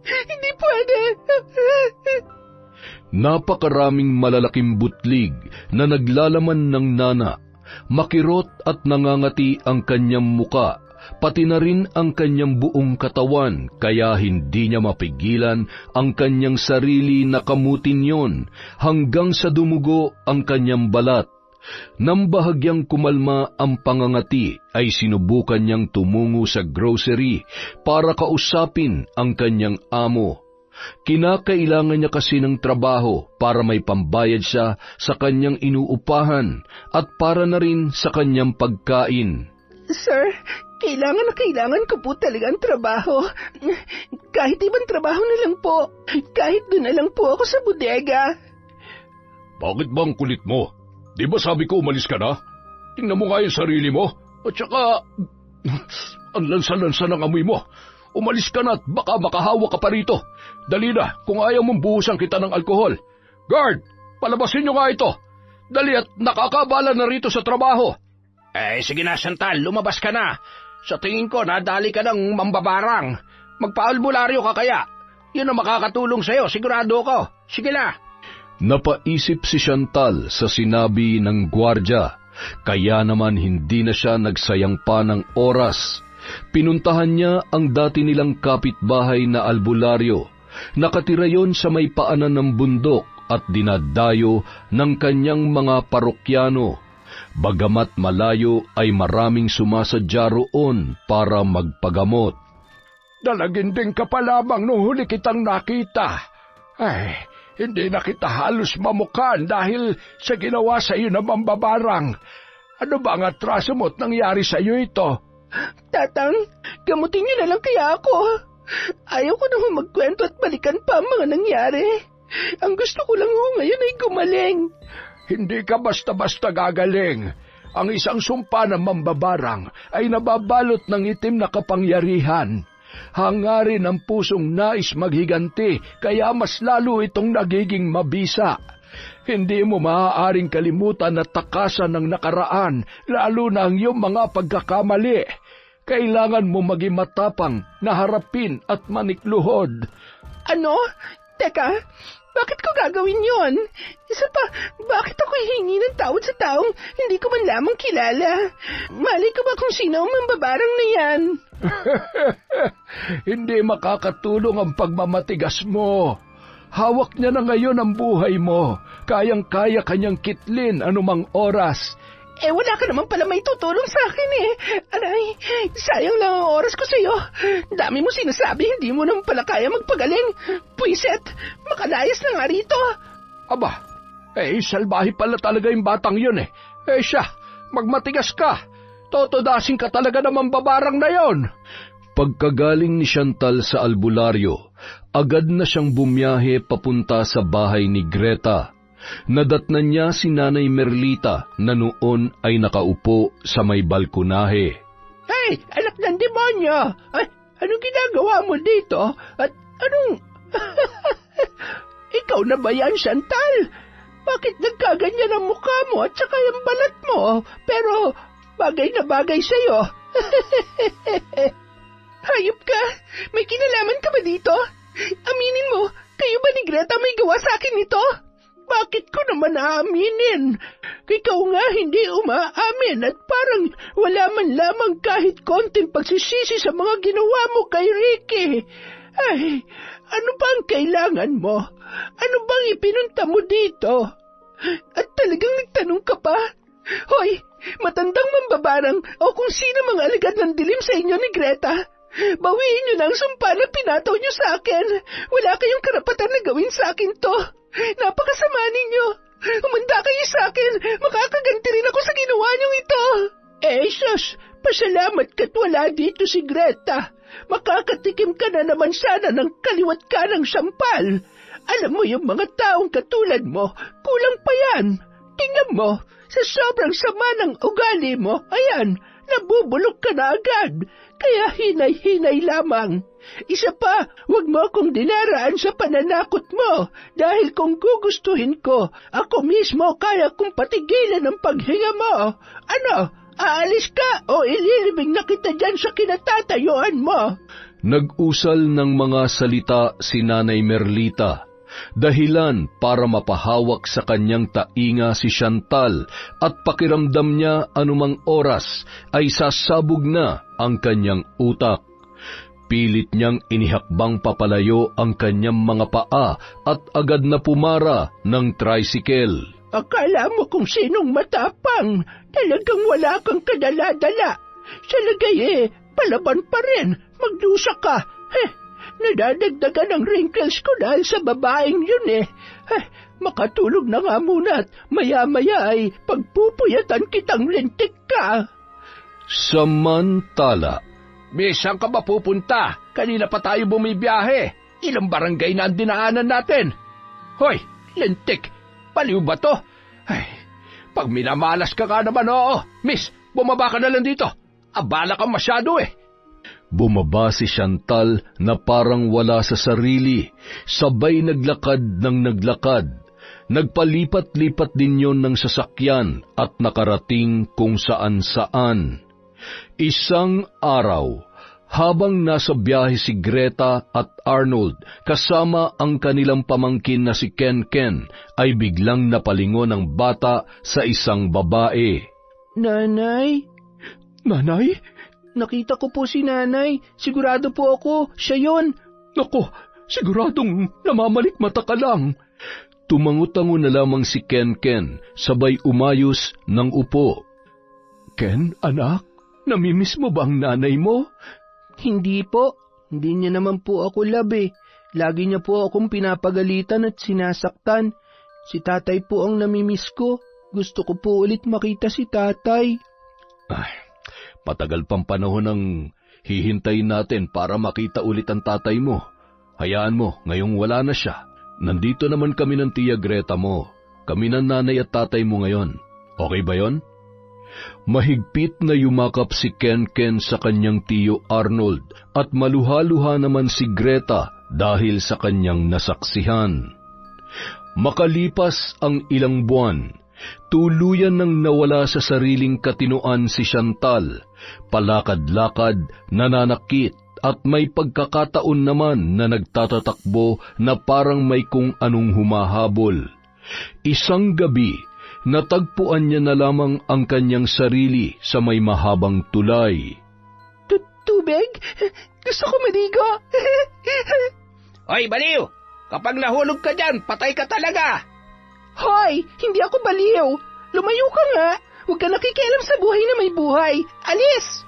Hindi pwede! Napakaraming malalaking butlig na naglalaman ng nana. Makirot at nangangati ang kanyang muka, pati na rin ang kanyang buong katawan, kaya hindi niya mapigilan ang kanyang sarili na kamutin yon hanggang sa dumugo ang kanyang balat. Nang bahagyang kumalma ang pangangati, ay sinubukan niyang tumungo sa grocery para kausapin ang kanyang amo. Kinakailangan niya kasi ng trabaho para may pambayad siya sa kanyang inuupahan at para na rin sa kanyang pagkain. Sir, kailangan ko po talaga ang trabaho. Kahit ibang trabaho na lang po. Kahit doon na lang po ako sa bodega. Bakit bang kulit mo? Di ba sabi ko umalis ka na? Tingnan mo nga yung sarili mo. At saka, ang lansa-lansa ng amoy mo. Umalis ka na at baka makahawa ka pa rito. Dali na, kung ayaw mong buhusan kita ng alkohol. Guard, palabasin nyo nga ito. Dali at nakakabala na rito sa trabaho. Sige na, Chantal, lumabas ka na. Sa tingin ko, nadali ka ng mambabarang. Magpa-albularyo ka kaya. Yun ang makakatulong sa'yo, sigurado ko. Sige na. Napaisip si Chantal sa sinabi ng gwardya, kaya naman hindi na siya nagsayang pa ng oras. Pinuntahan niya ang dati nilang kapitbahay na albularyo. Nakatira yon sa may paanan ng bundok at dinadayo ng kanyang mga parokyano. Bagamat malayo ay maraming sumasadya roon para magpagamot. Dalaginding ka pa lamang nung huli kitang nakita. Hindi na kita halos mamukan dahil sa ginawa sa iyo ng mambabarang. Ano ba ang atraso mo at nangyari sa iyo ito? Tatang, gamutin niyo na lang kaya ako. Ayaw ko na magkwento at balikan pa ang mga nangyari. Ang gusto ko lang ngayon ay gumaling. Hindi ka basta-basta gagaling. Ang isang sumpa ng mambabarang ay nababalot ng itim na kapangyarihan. Hangarin ang pusong nais maghiganti, kaya mas lalo itong nagiging mabisa. Hindi mo maaaring kalimutan at takasan ng nakaraan, lalo na ang iyong mga pagkakamali. Kailangan mo maging matapang na harapin at manikluhod. Ano? Teka, bakit ko gagawin yon? Isa pa, bakit ako hihingi ng tawad sa taong hindi ko man lamang kilala? Malay ko ba kung sino ang mambabarang na yan? Hindi makakatulong ang pagmamatigas mo. Hawak niya na ngayon ang buhay mo. Kayang-kaya kanyang kitlin anumang oras. Wala ka naman pala may tutulong sa akin Aray, sayang lang ang oras ko sa'yo. Dami mo sinasabi, hindi mo naman pala kaya magpagaling. Puiset, makalayas na nga rito. Aba, salbahe pala talaga yung batang yun siya, magmatigas ka. Totodasin ka talaga naman babarang na yon. Pagkagaling ni Chantal sa albularyo, agad na siyang bumiyahe papunta sa bahay ni Greta. Nadatnan niya si Nanay Merlita na noon ay nakaupo sa may balkonahe. Hey, anak ng demonyo! Anong ginagawa mo dito? At anong... Ikaw na ba yan, Chantal? Bakit nagkaganyan ang mukha mo at saka yung balat mo? Pero bagay na bagay sa'yo. Hayop ka! May kinalaman ka ba dito? Aminin mo, kayo ba ni Greta may gawa sa akin nito? Bakit ko naman aaminin? Ikaw nga hindi umaamin at parang wala man lamang kahit konting pagsisisi sa mga ginawa mo kay Ricky. Ay, ano ba ang kailangan mo? Ano bang ipinunta mo dito? At talagang nagtanong ka pa? Hoy, matandang mambabarang o kung sino mga alagad ng dilim sa inyo ni Greta. Bawiin niyo na ang sumpa na pinataw niyo sa akin. Wala kayong karapatan na gawin sa akin to. Napakasama ninyo. Umanda kayo sa akin. Makakaganti rin ako sa ginawa niyong ito. Sus, pasalamat ka't wala dito si Greta. Makakatikim ka na naman sana ng kaliwat ka ng sampal. Alam mo yung mga taong katulad mo, kulang pa yan. Tingnan mo, sa sobrang sama ng ugali mo, ayan, nabubulok ka na agad. Kaya hinay-hinay lamang. Isa pa, huwag mo akong dinaraan sa pananakot mo. Dahil kung gugustuhin ko, ako mismo kaya kong patigilan ang paghinga mo. Ano, aalis ka o ililibing na kita dyan sa kinatatayuan mo? Nag-usal ng mga salita si Nanay Merlita, dahilan para mapahawak sa kanyang tainga si Chantal at pakiramdam niya anumang oras ay sasabog na ang kanyang utak. Pilit niyang inihakbang papalayo ang kanyang mga paa at agad na pumara ng tricycle. Akala mo kung sinong matapang, talagang wala kang kadala-dala. Sa lagay palaban pa rin, magdusa ka. Nadadagdagan ang wrinkles ko dahil sa babaeng yun makatulog na nga muna at maya-maya ay pagpupuyatan kitang lintik ka. Samantala, Miss, saan ka ba pupunta? Kanina pa tayo bumibiyahe. Ilang barangay na ang dinaanan natin. Hoy, lintik, baliw ba to? Ay, pag minamalas ka nga naman, oo. Miss, bumaba ka na lang dito. Abala ka masyado bumaba si Chantal na parang wala sa sarili, sabay naglakad ng naglakad. Nagpalipat-lipat din yon ng sasakyan at nakarating kung saan-saan. Isang araw, habang nasa biyahe si Greta at Arnold kasama ang kanilang pamangkin na si Ken, ay biglang napalingon ang bata sa isang babae. Nanay? Nanay? Nakita ko po si nanay. Sigurado po ako, siya yon. Nako, siguradong namamalikmata ka lang. Tumango-tango na lamang si Ken, sabay umayos ng upo. Ken, anak, namimiss mo ba ang nanay mo? Hindi po. Hindi niya naman po ako love. Lagi niya po akong pinapagalitan at sinasaktan. Si tatay po ang namimiss ko. Gusto ko po ulit makita si tatay. Ay, matagal pang panahon ang hihintayin natin para makita ulit ang tatay mo. Hayaan mo, ngayong wala na siya. Nandito naman kami ng tiya Greta mo. Kami ng nanay at tatay mo ngayon. Okay ba yon? Mahigpit na yumakap si Ken sa kanyang tiyo Arnold at maluha-luha naman si Greta dahil sa kanyang nasaksihan. Makalipas ang ilang buwan, tuluyan nang nawala sa sariling katinoan si Chantal, palakad-lakad, nananakit at may pagkakataon naman na nagtatatakbo na parang may kung anong humahabol. Isang gabi, natagpuan niya na lamang ang kanyang sarili sa may mahabang tulay. Tubig? Gusto ko maligo. Hoy, baliw! Kapag nahulog ka dyan, patay ka talaga! Hoy! Hindi ako baliw! Lumayo ka nga! Huwag ka nakikialam sa buhay na may buhay! Alis!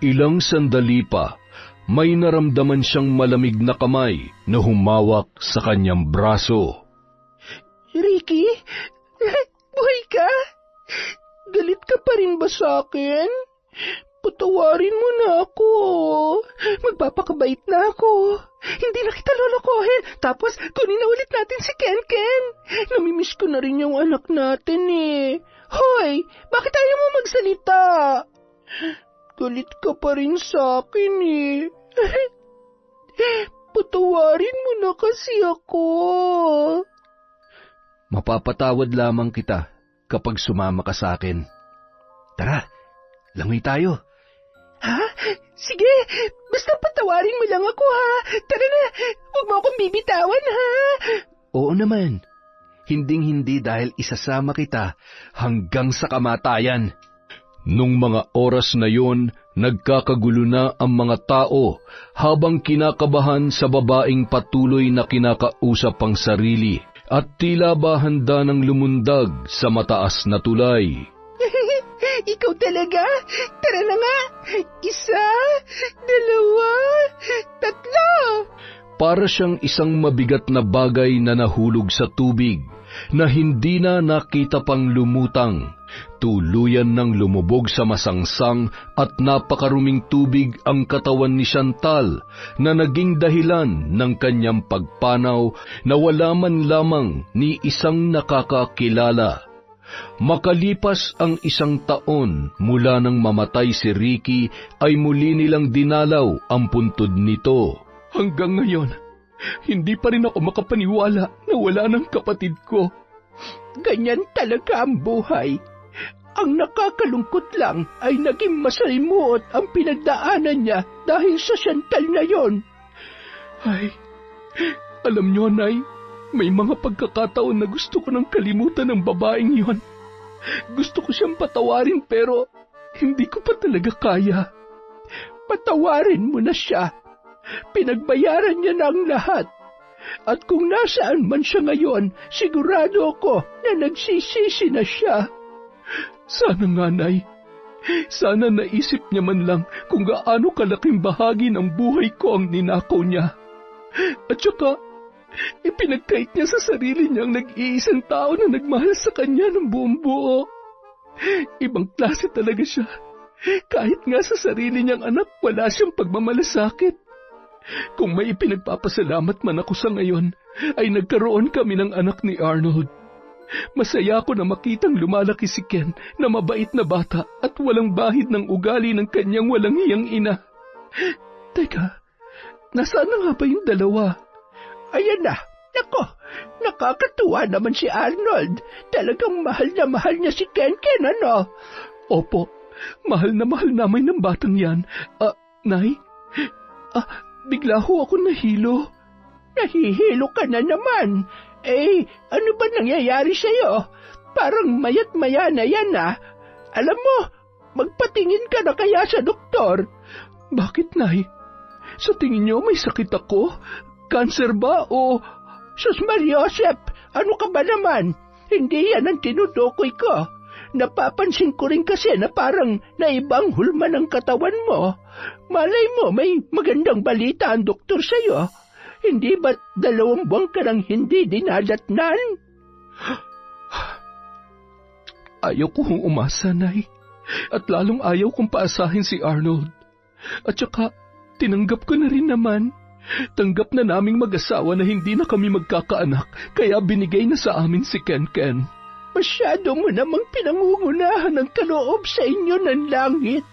Ilang sandali pa, may naramdaman siyang malamig na kamay na humawak sa kanyang braso. Ricky? Buhay ka? Galit ka pa rin ba sa akin? Patawarin mo na ako. Magpapakabait na ako. Hindi na kita lolokohin. Tapos, kunin na ulit natin si Ken. Namimiss ko na rin yung anak natin Hoy, bakit ayaw mo magsalita? Galit ka pa rin sa akin Patawarin mo na kasi ako. Mapapatawad lamang kita kapag sumama ka sa akin. Tara, langoy tayo. Ha? Sige, basta patawarin mo lang ako ha. Tara na, huwag mo akong bibitawan ha. Oo naman. hinding-hindi dahil isasama kita hanggang sa kamatayan. Nung mga oras na yon, nagkakagulo na ang mga tao habang kinakabahan sa babaeng patuloy na kinakausap ang sarili at tila ba handa ng lumundag sa mataas na tulay. Ikaw talaga? Tara na nga! 1, 2, 3! Para siyang isang mabigat na bagay na nahulog sa tubig, na hindi na nakita pang lumutang. Tuluyan nang lumubog sa masangsang at napakaruming tubig ang katawan ni Chantal na naging dahilan ng kanyang pagpanaw na wala man lamang ni isang nakakakilala. Makalipas ang 1 taon mula nang mamatay si Ricky ay muli nilang dinalaw ang puntod nito. Hanggang ngayon, hindi pa rin ako makapaniwala na wala ng kapatid ko. Ganyan talaga ang buhay. Ang nakakalungkot lang ay naging masalimuot ang pinagdaanan niya dahil sa Chantal na yon. Ay, alam niyo, Nay, may mga pagkakataon na gusto ko nang kalimutan ng babaeng yon. Gusto ko siyang patawarin pero hindi ko pa talaga kaya. Patawarin mo na siya. Pinagbayaran niya na ang lahat. At kung nasaan man siya ngayon, sigurado ako na nagsisisi na siya. Sana nga, Nay. Sana naisip niya man lang kung gaano kalaking bahagi ng buhay ko ang ninakaw niya. At saka, ipinagkait niya sa sarili niyang nag-iisang tao na nagmahal sa kanya ng buong buo. Ibang klase talaga siya. Kahit nga sa sarili niyang anak, wala siyang pagmamalasakit. Kung may ipinagpapasalamat man ako sa ngayon, ay nagkaroon kami ng anak ni Arnold. Masaya ako na makitang lumalaki si Ken na mabait na bata at walang bahid ng ugali ng kanyang walang hiyang ina. Teka, nasaan na nga ba yung dalawa? Ayan na. Nako, nakakatuwa naman si Arnold. Talagang mahal na mahal niya si Ken, ano? Opo, mahal na mahal namin ng batang yan. Nay? Bigla ho ako nahilo. Nahihilo ka na naman. Ano ba nangyayari sa'yo? Parang mayat-maya na yan, Alam mo, magpatingin ka na kaya sa doktor. Bakit, Nay? Sa tingin niyo may sakit ako? Cancer ba o... Sus Mariosep, ano ka ba naman? Hindi yan ang tinutukoy ko. Napapansin ko rin kasi na parang naibang hulma ng katawan mo. Malay mo, may magandang balita ang doktor sa'yo. Hindi ba't 2 buwan ka nang hindi dinadatnan? Ayaw ko hong umasa, Nay. At lalong ayaw kong paasahin si Arnold. At saka, tinanggap ko na rin naman. Tanggap na naming mag-asawa na hindi na kami magkakaanak, kaya binigay na sa amin si Ken. Masyado mo namang pinangungunahan ng kaloob sa inyo ng langit.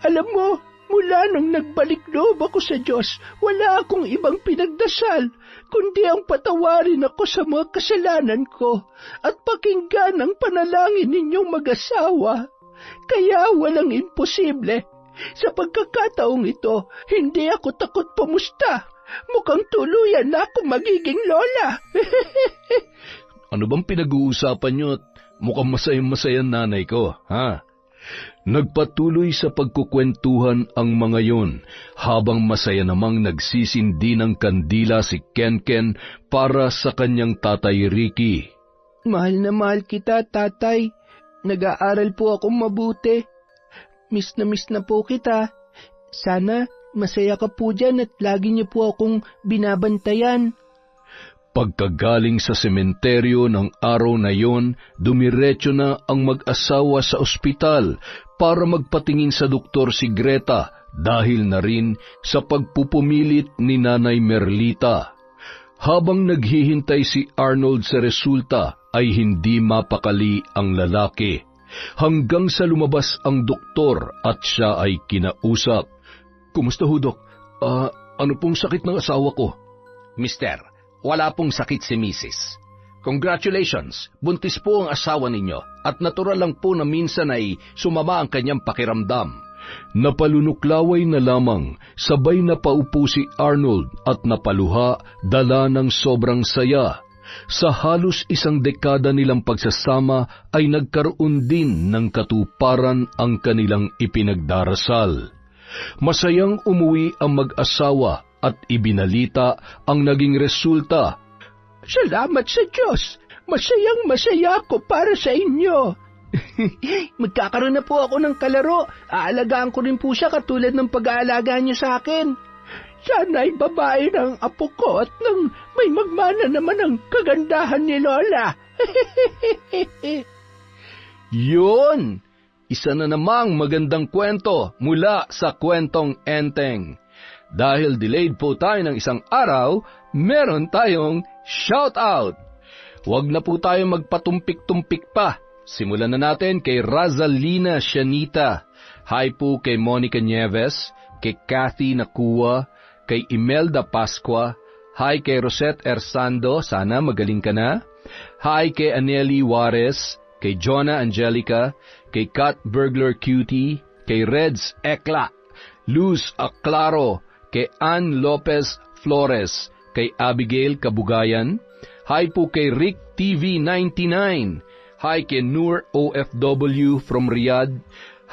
Alam mo, mula nung nagbalik loob ako sa Diyos, wala akong ibang pinagdasal, kundi ang patawarin ako sa mga kasalanan ko at pakinggan ang panalangin ninyong mag-asawa. Kaya walang imposible. Sa pagkakataong ito, hindi ako takot pumusta. Mukhang tuluyan na ako magiging lola. Ano bang pinag-uusapan niyo at mukhang masayang-masayang nanay ko, ha? Nagpatuloy sa pagkukwentuhan ang mga yon habang masaya namang nagsisindi ng kandila si Ken para sa kanyang tatay Ricky. Mahal na mahal kita, tatay. Nag-aaral po akong mabuti. Miss na po kita. Sana masaya ka po dyan at lagi niyo po akong binabantayan. Pagkagaling sa sementeryo ng araw na yon, dumiretso na ang mag-asawa sa ospital para magpatingin sa doktor si Greta dahil na rin sa pagpupumilit ni Nanay Merlita. Habang naghihintay si Arnold sa resulta ay hindi mapakali ang lalaki hanggang sa lumabas ang doktor at siya ay kinausap. Kumusta ho, Dok? Ano pong sakit ng asawa ko? Mister, wala pong sakit si Mrs. Congratulations, buntis po ang asawa ninyo at natural lang po na minsan ay sumama ang kanyang pakiramdam. Napalunuklaway na lamang, sabay na paupo si Arnold at napaluha dala ng sobrang saya. Sa halos isang dekada nilang pagsasama ay nagkaroon din ng katuparan ang kanilang ipinagdarasal. Masayang umuwi ang mag-asawa at ibinalita ang naging resulta. Salamat sa Diyos! Masayang-masaya ako para sa inyo. Magkakaroon na po ako ng kalaro. Aalagaan ko rin po siya katulad ng pag-aalaga niyo sa akin. Sana'y babae ng apo ko at nang may magmana naman ang kagandahan ni Lola. Yun! Isa na namang magandang kwento mula sa Kwentong Enteng. Dahil delayed po tayo ng isang araw, meron tayong shoutout! Huwag na po tayo magpatumpik-tumpik pa. Simulan na natin kay Razalina Shanita. Hi po kay Monica Nieves, kay Kathy Nakua, kay Imelda Pascua. Hi kay Rosette Ersando, sana magaling ka na. Hi kay Aneli Juarez, kay Jonah Angelica, kay Kat Burglar Cutie, kay Reds Ekla, Luz Aclaro, kay Ann Lopez Flores, kay Abigail Kabugayan. Hi po kay Rick TV 99. Hi kay Noor OFW from Riyadh.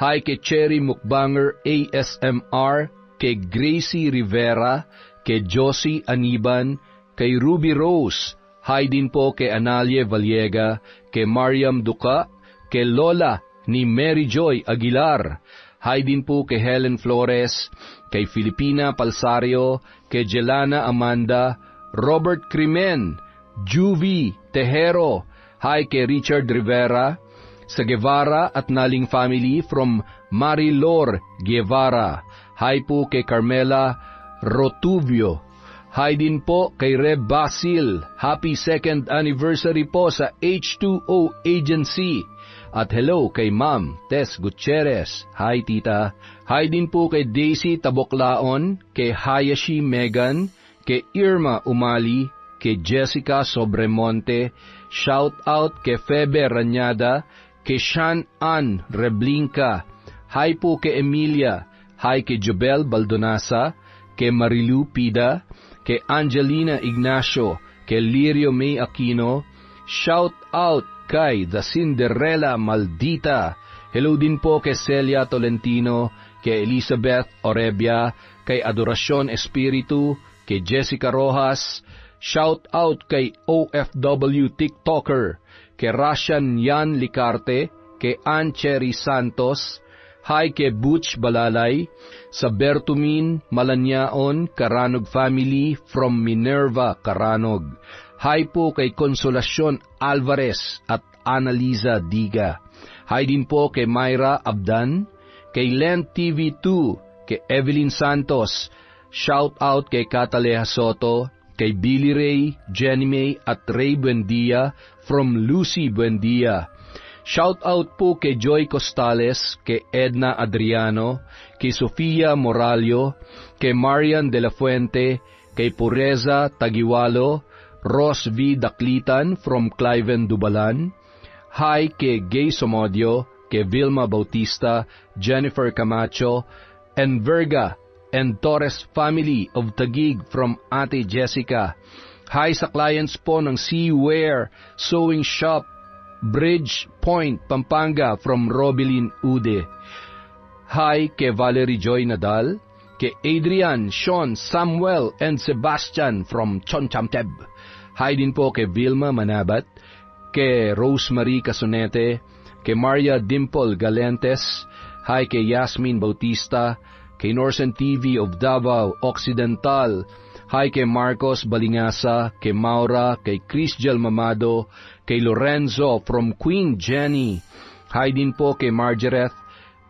Hi kay Cherry Mukbanger ASMR, kay Gracie Rivera, kay Josie Aniban, kay Ruby Rose. Hi din po kay Analie Vallega, kay Mariam Duca, kay Lola ni Mary Joy Aguilar. Hi din po kay Helen Flores, kay Filipina Palsario, kay Jelana Amanda, Robert Crimen, Juvie Tejero. Hi kay Richard Rivera, sa Guevara at Naling family from Marilor Guevara. Hi po kay Carmela Rotuvio. Hi din po kay Reb Basil. Happy 2nd anniversary po sa H2O Agency. At hello kay Ma'am Tess Gutierrez. Hi tita. Hi din po kay Daisy Taboklaon, kay Hayashi Megan, kay Irma Umali, kay Jessica Sobremonte. Shout out kay Febe Ranyada, kay Shan Ann Reblinka. Hi po kay Emilia. Hi kay Jobel Baldonasa, kay Marilu Pida, kay Angelina Ignacio, kay Lirio May Aquino. Shout out kay The Cinderella Maldita. Hello din po kay Celia Tolentino, kay Elizabeth Orebia, kay Adoracion Espiritu, kay Jessica Rojas. Shout out kay OFW TikToker, kay Rashan Yan Licarte, kay Ann Cherry Santos. Hi kay Butch Balalay, sa Bertumin Malanyaon Caranog family from Minerva, Caranog. Hi po kay Consolacion Alvarez at Annaliza Diga. Hi din po kay Myra Abdan, kay Len TV2, kay Evelyn Santos. Shout out kay Cataleja Soto, kay Billy Ray, Jenny May at Ray Buendia from Lucy Buendia. Shout out po kay Joy Costales, kay Edna Adriano, kay Sofia Moralio, kay Marian de la Fuente, kay Pureza Tagiwalo, Ross V. Daklitan from Cliven Dubalan. Hi kay Gay Somodio, kay Vilma Bautista, Jennifer Camacho, and Verga and Torres family of Taguig from Ate Jessica. Hi sa clients po ng Seaware Sewing Shop, Bridge Point, Pampanga from Robilin Ude. Hi kay Valerie Joy Nadal, kay Adrian, Sean, Samuel, and Sebastian from Chonchamteb. Hi din po kay Vilma Manabat, kay Rosemary Casonete, kay Maria Dimple Galentes. Hi kay Yasmin Bautista, kay Norsen TV of Davao Occidental. Hi kay Marcos Balingasa, kay Maura, kay Crisjel Mamado, kay Lorenzo from Queen Jenny. Hi din po kay Margareth,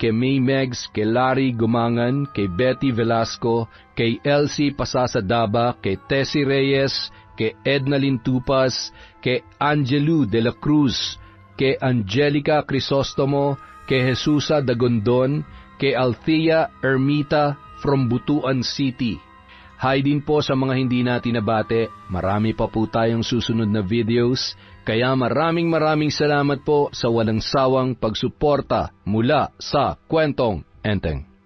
kay May Megs, kay Larry Gumangan, kay Betty Velasco, kay Elsie Pasasadaba, kay Tessie Reyes, kay Edna Lintupas, kay Angelu de la Cruz, kay Angelica Crisostomo, kay Jesusa Dagondon, kay Althea Ermita from Butuan City. Hi din po sa mga hindi natin nabate, marami pa po tayong susunod na videos, kaya maraming salamat po sa walang sawang pagsuporta mula sa Kwentong Enteng.